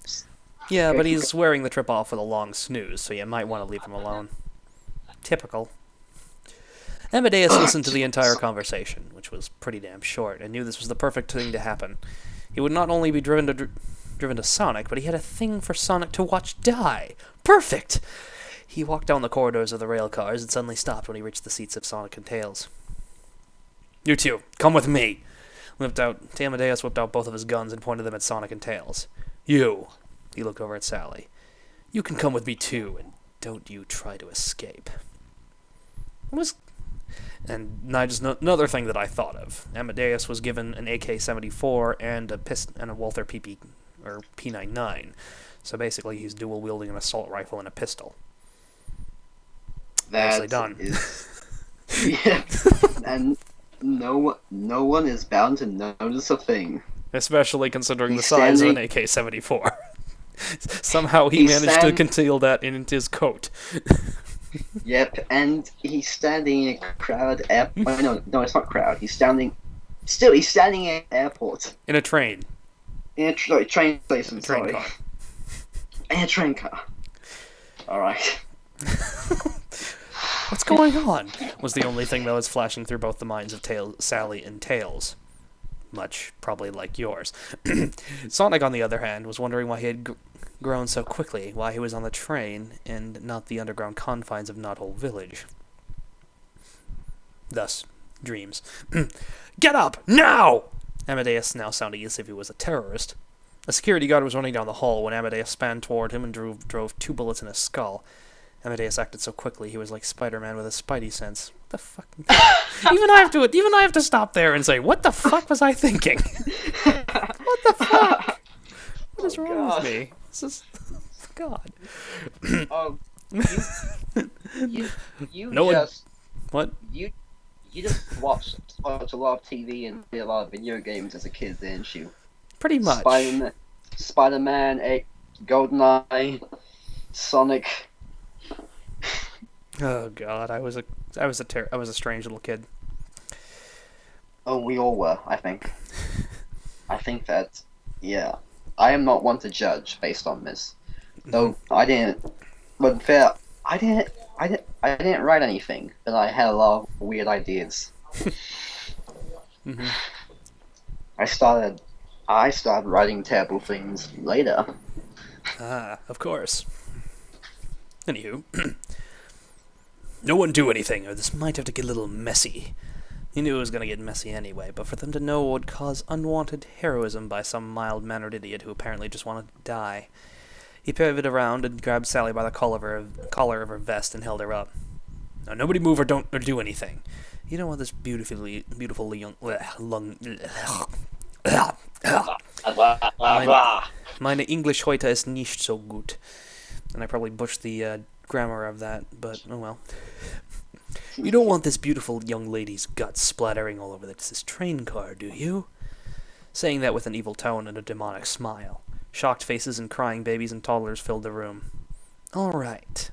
Yeah, but keep he's wearing the trip off with a long snooze, so you might want to leave him alone. Typical. Amadeus listened to the entire conversation, which was pretty damn short, and knew this was the perfect thing to happen. He would not only be driven to Sonic, but he had a thing for Sonic to watch die. Perfect! He walked down the corridors of the rail cars and suddenly stopped when he reached the seats of Sonic and Tails. You two, come with me! Amadeus whipped out both of his guns and pointed them at Sonic and Tails. You! He looked over at Sally. You can come with me too, and don't you try to escape. And now just another thing that I thought of. Amadeus was given an AK-74 and a Walther P99. So basically, he's dual wielding an assault rifle and a pistol. Nicely done. Yeah, and no one is bound to notice a thing. Especially considering He's the size of an standing- AK-74. Somehow he He's managed to conceal that in his coat. Yep, and he's standing in a crowd. No, it's not crowd. He's standing in an airport. In a train. In a train station. Train car. In a train car. All right. What's going on? Was the only thing that was flashing through both the minds of Sally and Tails. Much probably like yours. Sonic, on the other hand, was wondering why he had grown so quickly, why he was on the train and not the underground confines of Knothole Village. Thus, dreams. Get up! Now! Amadeus now sounded as if he was a terrorist. A security guard was running down the hall when Amadeus span toward him and drove 2 bullets in his skull. Amadeus acted so quickly he was like Spider-Man with a spidey sense. What the fuck? Even I have to stop there and say, what the fuck was I thinking? What the fuck? What is wrong with me? This is... God. Oh, you No one- just What? you just watched a lot of TV and played a lot of video games as a kid, didn't you? Pretty much. Spider-Man, GoldenEye, Sonic. Oh God, I was a strange little kid. Oh, we all were, I think. I think that, yeah. I am not one to judge based on this. Though I didn't. But fair, I didn't write anything, but I had a lot of weird ideas. Mm-hmm. I started writing terrible things later. Ah, of course. Anywho, no one do anything, or this might have to get a little messy. He knew it was going to get messy anyway, but for them to know would cause unwanted heroism by some mild-mannered idiot who apparently just wanted to die. He pivoted around and grabbed Sally by the collar of her vest and held her up. Now, nobody move or do anything. You don't want this beautiful young... Meine English heute ist nicht so gut. And I probably butchered the grammar of that, but oh well. You don't want this beautiful young lady's guts splattering all over this train car, do you? Saying that with an evil tone and a demonic smile. Shocked faces and crying babies and toddlers filled the room. All right.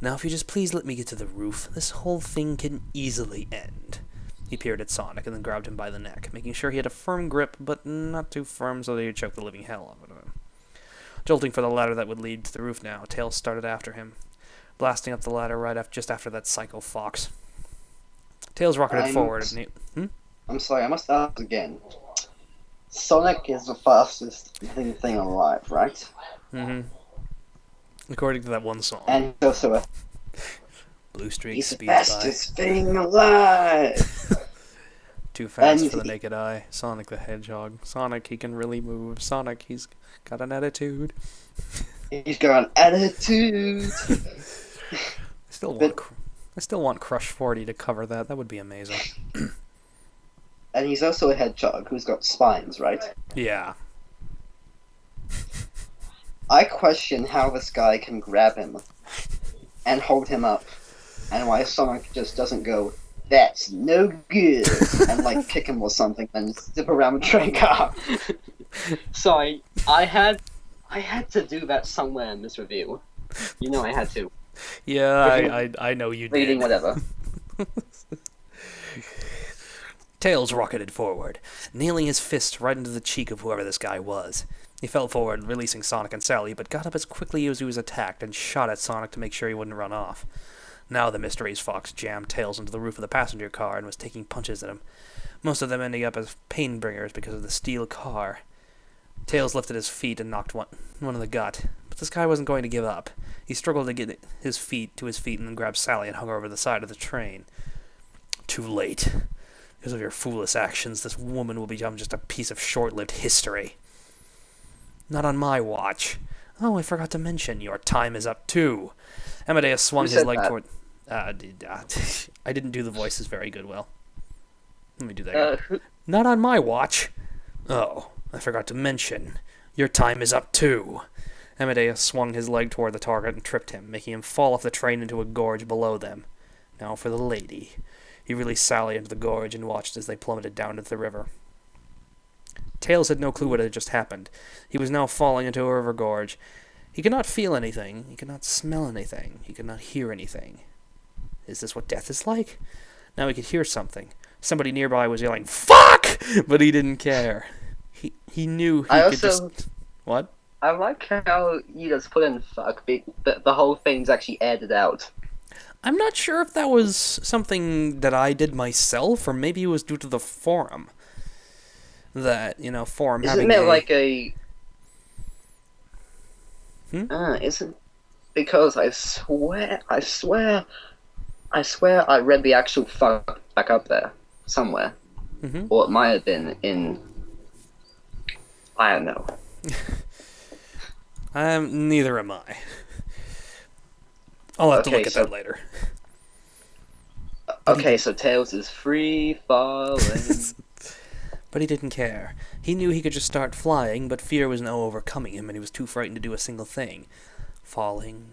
Now if you just please let me get to the roof, this whole thing can easily end. He peered at Sonic and then grabbed him by the neck, making sure he had a firm grip, but not too firm so that he'd choke the living hell out of him. Jolting for the ladder that would lead to the roof now, Tails started after him, blasting up the ladder just after that psycho fox. Tails rocketed forward. I'm sorry, I must ask again. Sonic is the fastest thing alive, right? Mm-hmm. According to that one song. And he's also Blue Streak he's the speeds by. fastest thing alive! Too fast And for the naked eye. Sonic the Hedgehog. Sonic, he can really move. Sonic, he's got an attitude. He's got an attitude! I still want Crush 40 to cover that. That would be amazing. And he's also a hedgehog who's got spines, right? Yeah. I question how this guy can grab him and hold him up, and why Sonic just doesn't go, "That's no good," and like kick him or something and zip around the train car. Sorry, I had to do that somewhere in this review. You know I had to. Yeah, I know you did. Reading whatever. Tails rocketed forward, nailing his fist right into the cheek of whoever this guy was. He fell forward, releasing Sonic and Sally, but got up as quickly as he was attacked and shot at Sonic to make sure he wouldn't run off. Now the Mysteries Fox jammed Tails into the roof of the passenger car and was taking punches at him, most of them ending up as pain-bringers because of the steel car. Tails lifted his feet and knocked one in the gut, but this guy wasn't going to give up. He struggled to get his feet and then grabbed Sally and hung her over the side of the train. Too late. Because of your foolish actions, this woman will become just a piece of short-lived history. Not on my watch. Oh, I forgot to mention, your time is up too. Amadeus swung his leg toward... I didn't do the voices very good, Will. Let me do that again. Not on my watch. Oh, I forgot to mention, your time is up too. Amadeus swung his leg toward the target and tripped him, making him fall off the train into a gorge below them. Now for the lady. He released Sally into the gorge and watched as they plummeted down into the river. Tails had no clue what had just happened. He was now falling into a river gorge. He could not feel anything. He could not smell anything. He could not hear anything. Is this what death is like? Now he could hear something. Somebody nearby was yelling, "Fuck!" But he didn't care. He knew he could just... What? I like how you just put in "fuck," but the whole thing's actually edited out. I'm not sure if that was something that I did myself, or maybe it was due to the forum. That, forum Is having it meant like a... isn't... Because I swear I read the actual fuck back up there, somewhere. Mm-hmm. Or it might have been in... I don't know. Neither am I. I'll have to Okay, look at so- that later. Okay, so Tails is free falling. But he didn't care. He knew he could just start flying, but fear was now overcoming him, and he was too frightened to do a single thing. Falling.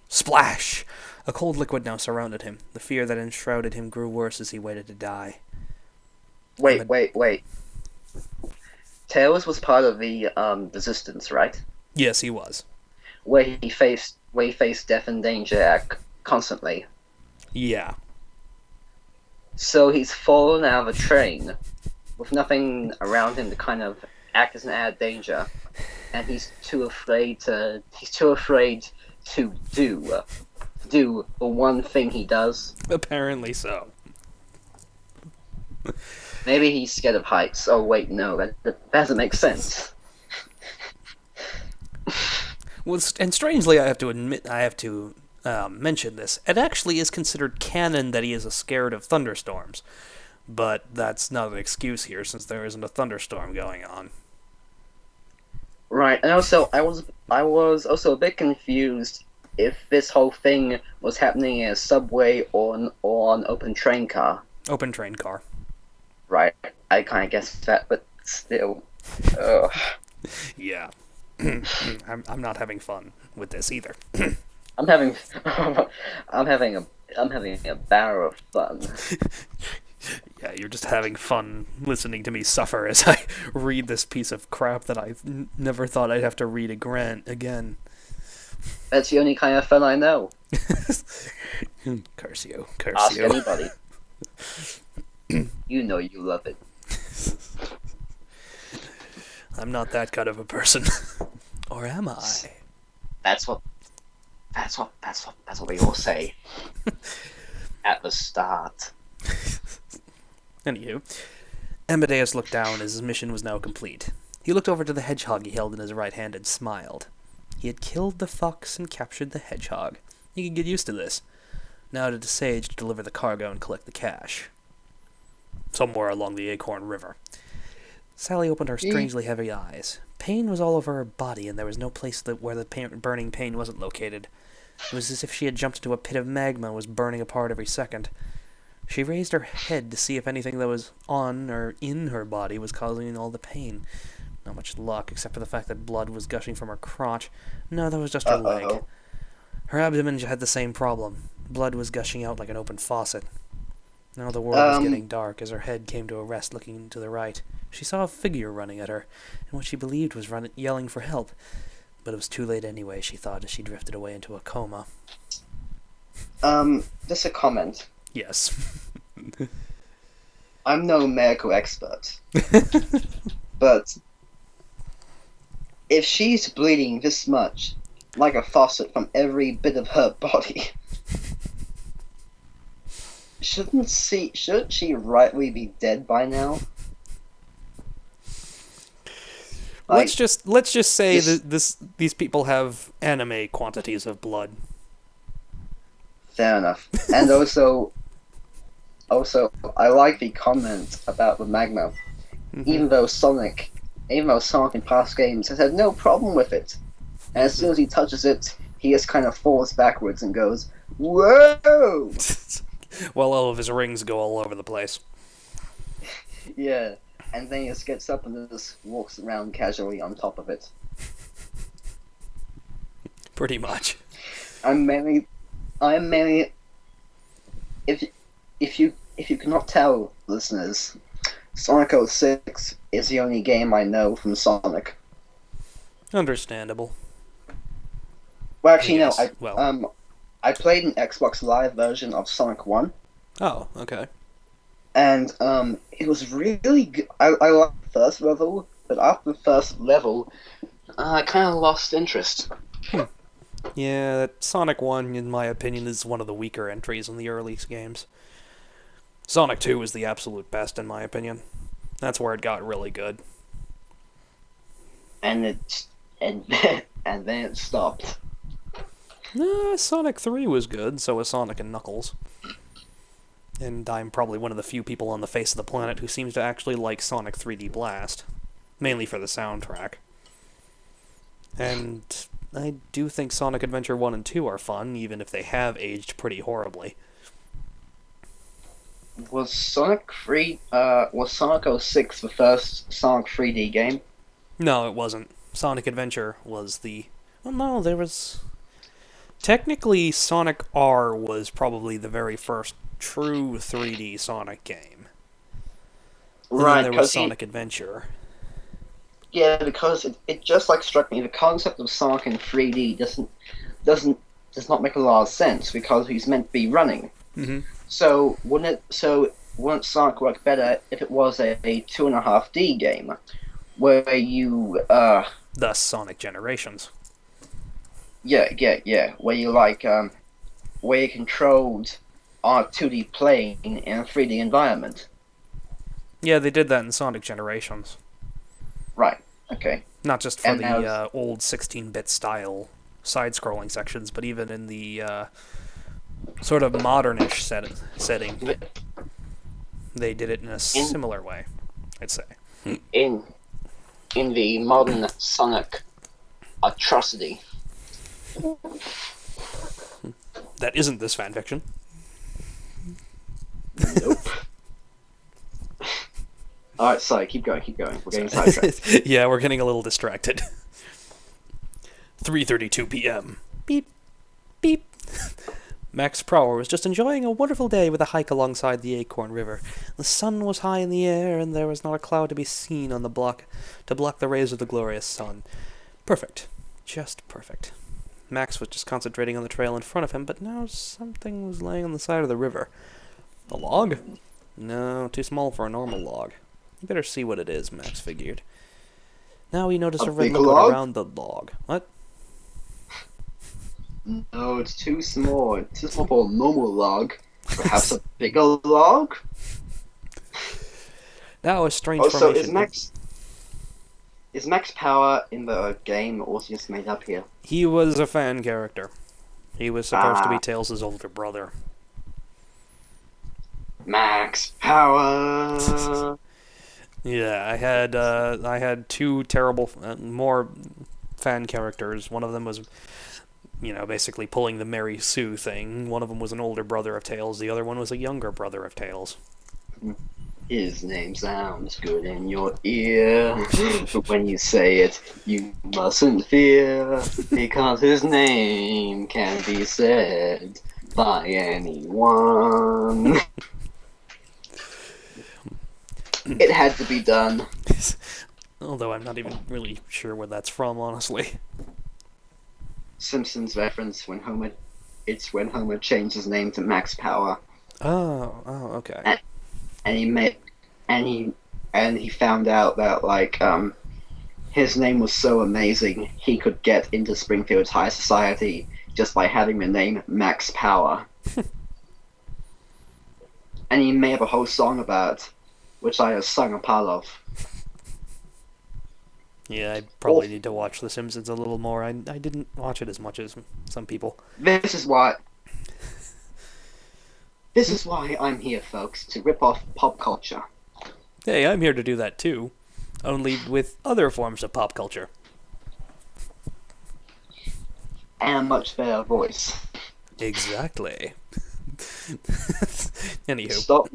Splash! A cold liquid now surrounded him. The fear that enshrouded him grew worse as he waited to die. Wait. Tails was part of the resistance, right? Yes, he was. Where he faced death and danger constantly. Yeah. So he's fallen out of a train with nothing around him to kind of act as an added danger, and he's too afraid to do the one thing he does. Apparently so. Maybe he's scared of heights. Oh wait, no, that doesn't make sense. Well, and strangely, I have to mention this. It actually is considered canon that he is scared of thunderstorms, but that's not an excuse here since there isn't a thunderstorm going on. Right, and also I was also a bit confused if this whole thing was happening in a subway or an open train car. Open train car. Right, I kind of guessed that, but still, ugh. Yeah. I'm not having fun with this either. I'm having a barrel of fun. Yeah, you're just having fun listening to me suffer as I read this piece of crap that I never thought I'd have to read again. That's the only kind of fun I know. Curse you. Ask anybody. You know you love it. I'm not that kind of a person. Or am I? That's what we all say at the start. Anywho, Amadeus looked down as his mission was now complete. He looked over to the hedgehog he held in his right hand and smiled. He had killed the fox and captured the hedgehog. He could get used to this. Now to the sage to deliver the cargo and collect the cash. Somewhere along the Acorn River. Sally opened her strangely heavy eyes. Pain was all over her body, and there was no place where the burning pain wasn't located. It was as if she had jumped into a pit of magma and was burning apart every second. She raised her head to see if anything that was on or in her body was causing all the pain. Not much luck, except for the fact that blood was gushing from her crotch. No, that was just her leg. Her abdomen had the same problem. Blood was gushing out like an open faucet. Now the world was getting dark as her head came to a rest looking to the right. She saw a figure running at her, and what she believed was yelling for help. But it was too late anyway, she thought, as she drifted away into a coma. Just a comment. Yes. I'm no medical expert, but if she's bleeding this much, like a faucet from every bit of her body, shouldn't she rightly be dead by now? Let's just say that these people have anime quantities of blood. Fair enough. And also, I like the comment about the magma. Mm-hmm. Even though Sonic in past games has had no problem with it, and as soon as he touches it, he just kind of falls backwards and goes, "Whoa!" Well, all of his rings go all over the place. Yeah, and then he just gets up and just walks around casually on top of it. Pretty much. I'm mainly. If you cannot tell, listeners, Sonic 06 is the only game I know from Sonic. Understandable. Well, actually, Yes, no. well. I played an Xbox Live version of Sonic 1, Oh, okay. and it was really good. I liked the first level, but after the first level, I kind of lost interest. Yeah, that Sonic 1, in my opinion, is one of the weaker entries in the early games. Sonic 2 is the absolute best, in my opinion. That's where it got really good. And then it stopped. Sonic 3 was good, so was Sonic and Knuckles. And I'm probably one of the few people on the face of the planet who seems to actually like Sonic 3D Blast. mainly for the soundtrack. And I do think Sonic Adventure 1 and 2 are fun, even if they have aged pretty horribly. Was Sonic Sonic 06 the first Sonic 3D game? No, it wasn't. Sonic Adventure was the... Well, no, there was... Technically, Sonic R was probably the very first true 3D Sonic game. And Right, then there was Sonic Adventure. Yeah, because it just like struck me the concept of Sonic in 3D does not make a lot of sense because he's meant to be running. Mm-hmm. So wouldn't Sonic work better if it was a 2.5D game where you Thus, Sonic Generations. where you where you controlled a 2D plane in a 3D environment. Yeah, they did that in Sonic Generations. Right. Okay. Not just for And the old 16-bit style side-scrolling sections, but even in the sort of modernish setting, they did it in a similar way, I'd say. In the modern Sonic atrocity. That isn't this fanfiction. Nope. Alright, sorry, keep going. We're getting sidetracked. Yeah, we're getting a little distracted. 3:32 p.m. Beep. Beep. Max Prower was just enjoying a wonderful day with a hike alongside the Acorn River. The sun was high in the air, and there was not a cloud to be seen on the block to block the rays of the glorious sun. Perfect. Just perfect. Max was just concentrating on the trail in front of him, but now something was laying on the side of the river. A log? No, too small for a normal log. You better see what it is, Max figured. Now he noticed a red big liquid log? around the log. What? No, it's too small. It's too small for a normal log. Perhaps a bigger log? Now a strange Also, formation. is Max Power in the game or was he just made up here? He was a fan character. He was supposed to be Tails' older brother. Max Power! Yeah, I had two terrible, more fan characters. One of them was, basically pulling the Mary Sue thing. One of them was an older brother of Tails. The other one was a younger brother of Tails. His name sounds good in your ear, but when you say it, you mustn't fear, because his name can be said by anyone. It had to be done. Although I'm not even really sure where that's from, honestly. Simpsons reference when Homer changed his name to Max Power. Oh, okay. And he found out that his name was so amazing he could get into Springfield's high society just by having the name Max Power. And he made up a whole song about it, which I have sung a part of. Yeah, I probably need to watch The Simpsons a little more. I didn't watch it as much as some people. This is why I'm here, folks, to rip off pop culture. Hey, I'm here to do that too. Only with other forms of pop culture. And a much better voice. Exactly. Anywho. Stop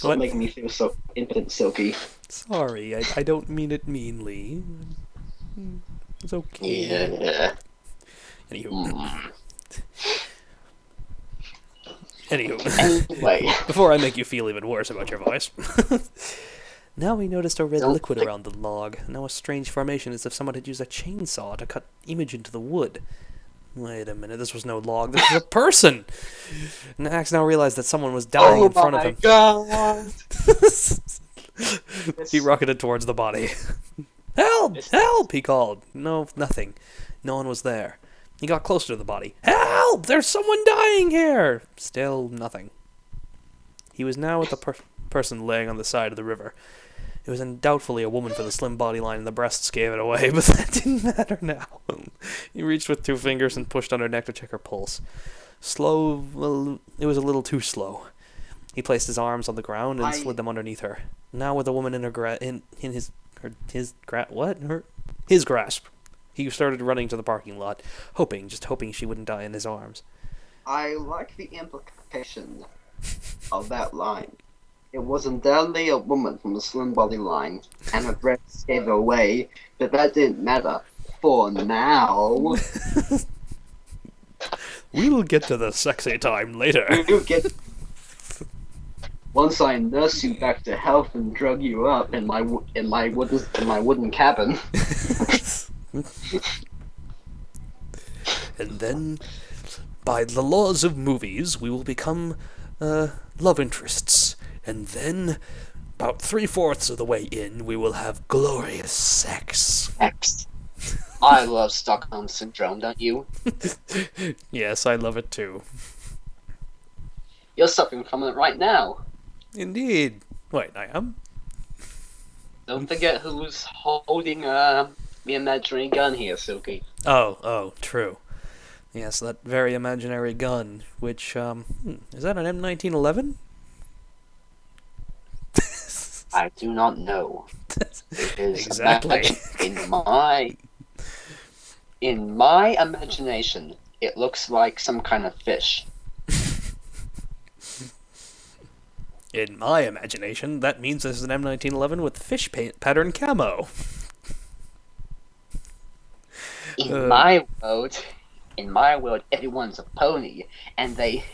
What? making me feel so impotent, Silky. Sorry, I don't mean it meanly. It's okay. Yeah. Anywho. Anywho. Anyway. Before I make you feel even worse about your voice. Now we noticed a red Don't liquid think- around the log. Now a strange formation as if someone had used a chainsaw to cut image into the wood. Wait a minute, this was no log, this was a person! Max now realized that someone was dying in front of him. God! He rocketed towards the body. Help! Help! He called. No, nothing. No one was there. He got closer to the body. Help! There's someone dying here! Still nothing. He was now with the person laying on the side of the river. It was undoubtedly a woman, for the slim body line and the breasts gave it away, but that didn't matter now. He reached with 2 fingers and pushed on her neck to check her pulse. Slow, well, it was a little too slow. He placed his arms on the ground and I- slid them underneath her. Now with the woman in his grasp, he started running to the parking lot, hoping she wouldn't die in his arms. I like the implication of that line. It was undoubtedly a woman from the slim body line, and her breasts gave her away, but that didn't matter. For now. We'll get to the sexy time later. You get. Once I nurse you back to health and drug you up in my wooden cabin. And then, by the laws of movies, we will become love interests. And then, about 3/4 of the way in, we will have glorious sex. I love Stockholm Syndrome, don't you? Yes, I love it too. You're suffering from it right now. Indeed. Wait, I am? Don't forget who's holding the imaginary gun here, Silky. Oh, true. Yes, that very imaginary gun, which, is that an M1911? I do not know. It is Exactly. In my imagination, it looks like some kind of fish. In my imagination, that means this is an M1911 with fish paint pattern camo. In my world, everyone's a pony, and they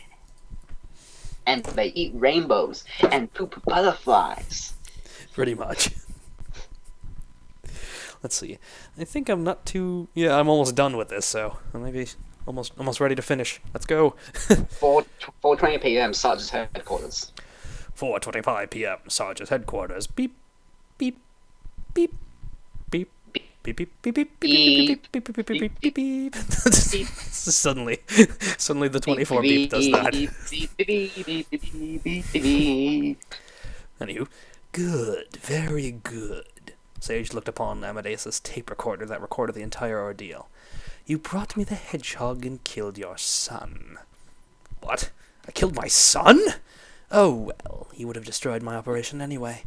eat rainbows and poop butterflies. Pretty much. Let's see. I think I'm not too... Yeah, I'm almost done with this, so maybe almost ready to finish. Let's go. 4:20 p.m. Sergeant's headquarters. 4:25 p.m. Sergeant's headquarters. Beep, beep, beep, beep, beep, beep, beep, beep, beep, beep, beep, beep, beep, beep, beep, beep. Suddenly the 24 beep does that. Anywho, good, very good. Sage looked upon Amadeus's tape recorder that recorded the entire ordeal. You brought me the hedgehog and killed your son. What? I killed my son? Oh, well, you would have destroyed my operation anyway.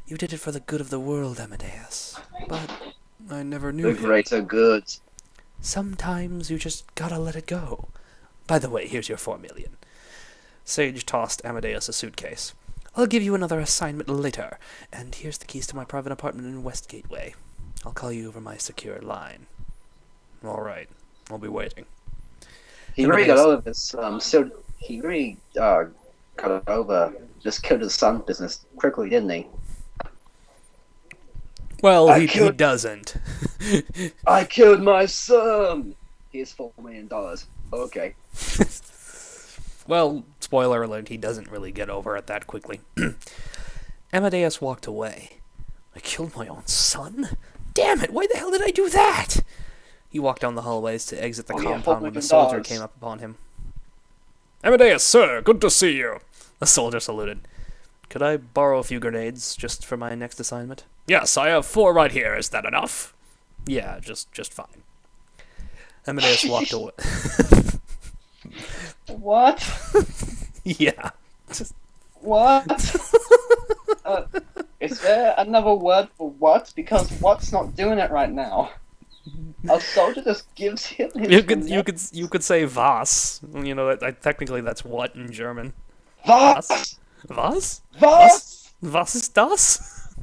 You did it for the good of the world, Amadeus. But I never knew The you. greater good. Sometimes you just gotta let it go. By the way, here's your 4 million. Sage tossed Amadeus a suitcase. I'll give you another assignment later, and here's the keys to my private apartment in West Gateway. I'll call you over my secure line. All right, I'll be waiting. He really got over this. He really got over just killed his son business quickly, didn't he? Well, I he killed- doesn't. I killed my son. Here's $4 million. Okay. Well, spoiler alert, he doesn't really get over it that quickly. Amadeus walked away. I killed my own son? Damn it, why the hell did I do that? He walked down the hallways to exit the compound when the soldier came up upon him. Amadeus, sir, good to see you. The soldier saluted. Could I borrow a few grenades, just for my next assignment? Yes, I have 4 right here. Is that enough? Yeah, just fine. Amadeus walked away. What? Yeah. What? Is there another word for what? Because what's not doing it right now. A soldier just gives him his You could say was. You know, technically that's what in German. Was? Was? Was? Was ist das?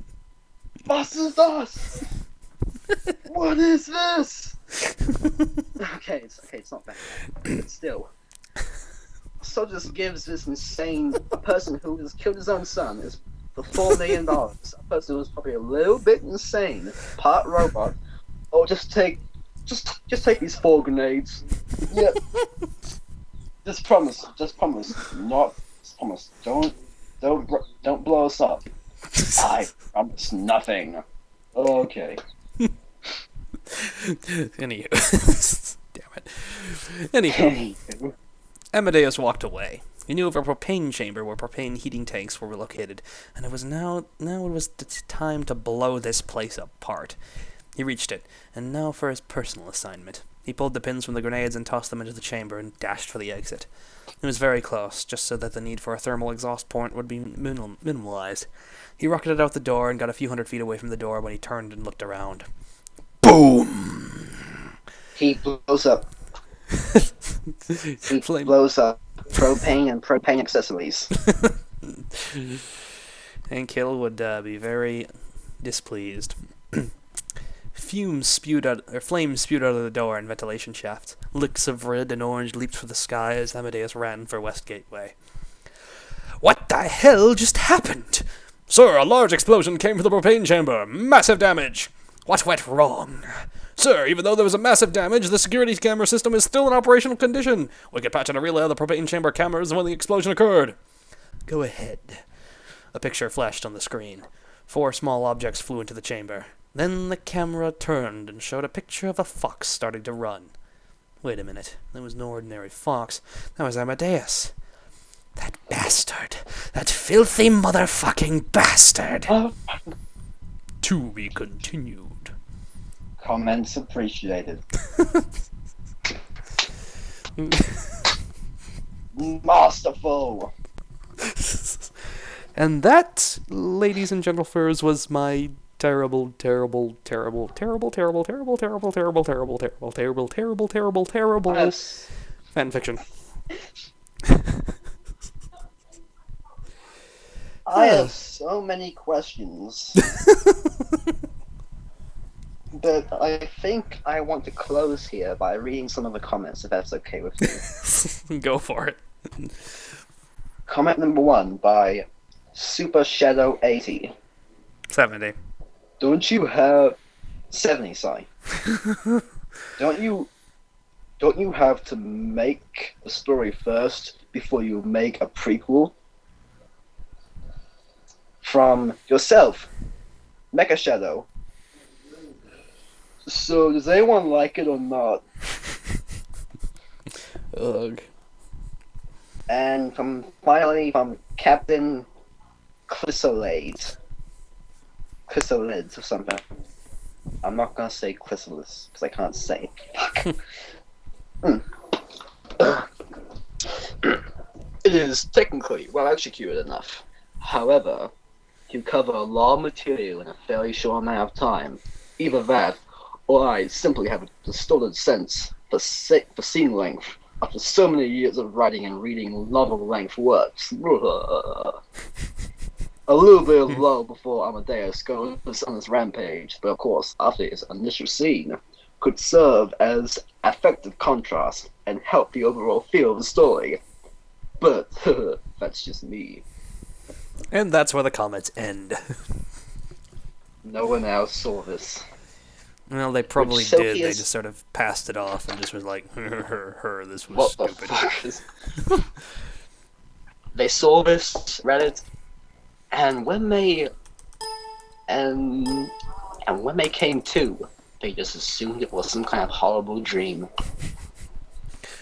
Was is das? What is this? Okay, it's not bad. But still. So just gives this insane person who has killed his own son is for $4 million. A person who's probably a little bit insane, part robot. Or just take these 4 grenades. Yep. Just promise. Don't blow us up. I promise nothing. Okay. Anywho. Damn it. Anywho. Amadeus walked away. He knew of a propane chamber where propane heating tanks were located, and it was now it was time to blow this place apart. He reached it, and now for his personal assignment. He pulled the pins from the grenades and tossed them into the chamber and dashed for the exit. It was very close, just so that the need for a thermal exhaust point would be minimalized. He rocketed out the door and got a few hundred feet away from the door when he turned and looked around. Boom! He blows up. He blows up propane and propane accessories. And Kill would be very displeased. Flames spewed out of the door and ventilation shafts. Licks of red and orange leaped for the sky as Amadeus ran for West Gateway. What the hell just happened? Sir, a large explosion came from the propane chamber. Massive damage. What went wrong? Sir, even though there was a massive damage, the security camera system is still in operational condition. We could patch in a relay of the propane chamber cameras when the explosion occurred. Go ahead. A picture flashed on the screen. 4 small objects flew into the chamber. Then the camera turned and showed a picture of a fox starting to run. Wait a minute. That was no ordinary fox. That was Amadeus. That bastard. That filthy motherfucking bastard. To be continued. Comments appreciated. Masterful. And that, ladies and gentlefers, was my terrible fanfiction. I have so many questions. But I think I want to close here by reading some of the comments, if that's okay with you. Go for it. Comment number 1 by Super Shadow 80. 70. Don't you have 70, sorry. Don't you have to make a story first before you make a prequel? From yourself, Mecha Shadow. So does anyone like it or not? Ugh. And finally from Captain Chrysalid or something. I'm not gonna say chrysalis because I can't say it. Fuck. It is technically well executed enough. However, you cover a lot of material in a fairly short amount of time. Either that, or I simply have a distorted sense for scene length after so many years of writing and reading novel-length works. A little bit of lull before Amadeus goes on his rampage, but of course, after his initial scene, could serve as effective contrast and help the overall feel of the story. But that's just me. And that's where the comments end. No one else saw this. Well, they probably Which Silky did. They is- just sort of passed it off and just was like, this was What stupid. the fuck is... They saw this, read it, and when they came to, they just assumed it was some kind of horrible dream.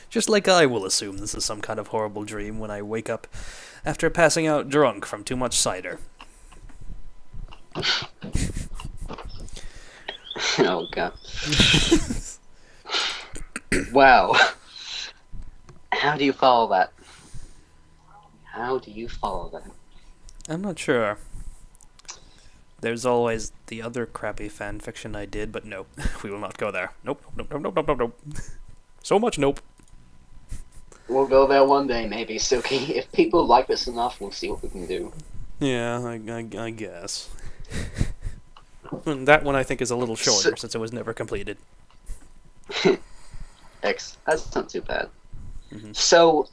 Just like I will assume this is some kind of horrible dream when I wake up after passing out drunk from too much cider. Oh god. Wow. How do you follow that? How do you follow that? I'm not sure. There's always the other crappy fanfiction I did, but nope, we will not go there. Nope. So much nope. We'll go there one day, maybe, Silky. If people like this enough, we'll see what we can do. Yeah, I guess. And that one I think is a little shorter, since it was never completed. That's not too bad. Mm-hmm. So,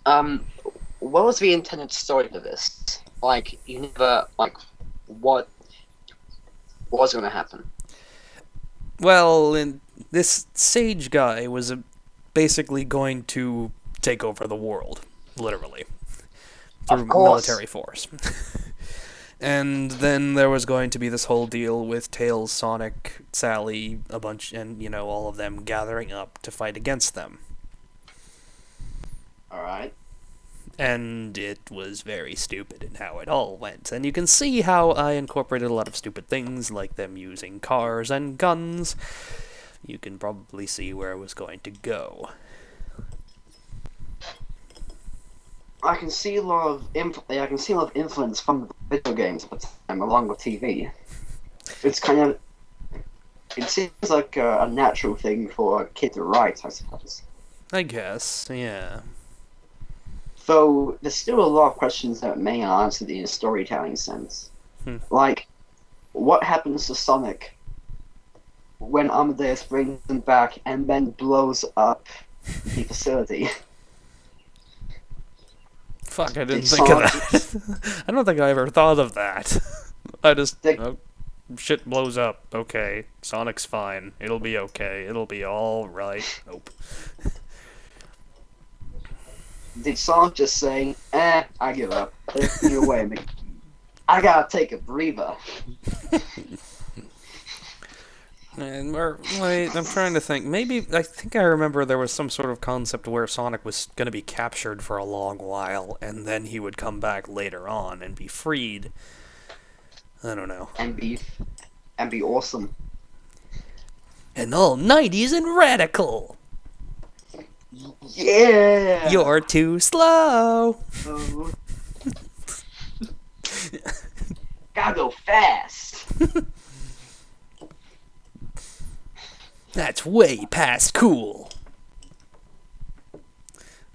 what was the intended story for this? Like, you never, what was going to happen? Well, this sage guy was basically going to take over the world, literally, through military force. And then there was going to be this whole deal with Tails, Sonic, Sally, a bunch, and, all of them gathering up to fight against them. Alright. And it was very stupid in how it all went. And you can see how I incorporated a lot of stupid things, like them using cars and guns, you can probably see where I was going to go. I can see a lot of influence from the video games at the time, along with TV. It seems like a natural thing for a kid to write, I suppose. I guess, yeah. Though there's still a lot of questions that may not answer in a storytelling sense. Like, what happens to Sonic when Amadeus brings him back and then blows up the facility? Fuck, I didn't think of that. I don't think I ever thought of that. I just... shit blows up. Okay. Sonic's fine. It'll be okay. It'll be alright. Nope. Did Sonic just say, I give up. Take me away, man. I gotta take a breather. Wait, I'm trying to think. Maybe, I think I remember there was some sort of concept where Sonic was going to be captured for a long while, and then he would come back later on and be freed. I don't know. And be awesome. And all 90s and radical! Yeah! You're too slow! Oh. Gotta go fast! That's way past cool.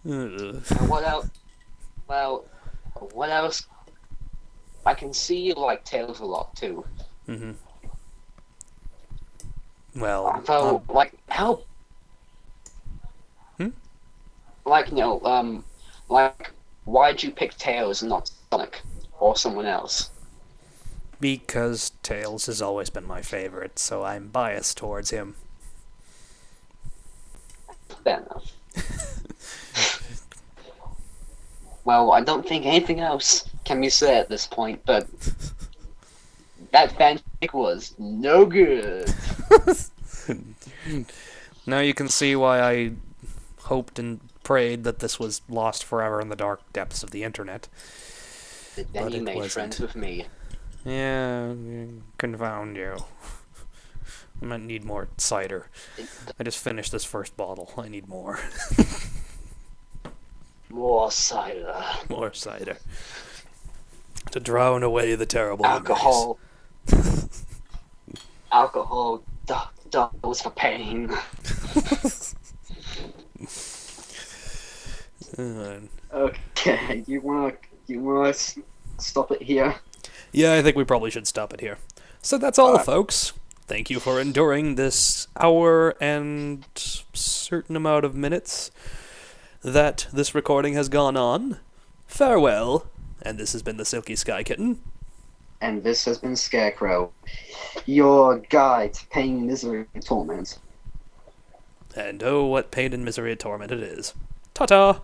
And what else? Well, what else? I can see you like Tails a lot too. Mm-hmm. Well, So, like, how? Like, like, why'd you pick Tails and not Sonic or someone else? because Tails has always been my favorite, so I'm biased towards him. Fair enough. Well, I don't think anything else can be said at this point, but that fanfic was no good. Now you can see why I hoped and prayed that this was lost forever in the dark depths of the internet. But then you made friends with me. Yeah, confound you. I might need more cider. I just finished this first bottle. I need more. More cider. More cider. To drown away the terrible Alcohol. Alcohol doubles for pain. Okay, you wanna stop it here? Yeah, I think we probably should stop it here. So that's all, Alright. folks. Thank you for enduring this hour and certain amount of minutes that this recording has gone on. Farewell, and this has been the Silky Sky Kitten. And this has been Scarecrow, your guide to pain, misery, and torment. And oh, what pain and misery and torment it is. Ta-ta!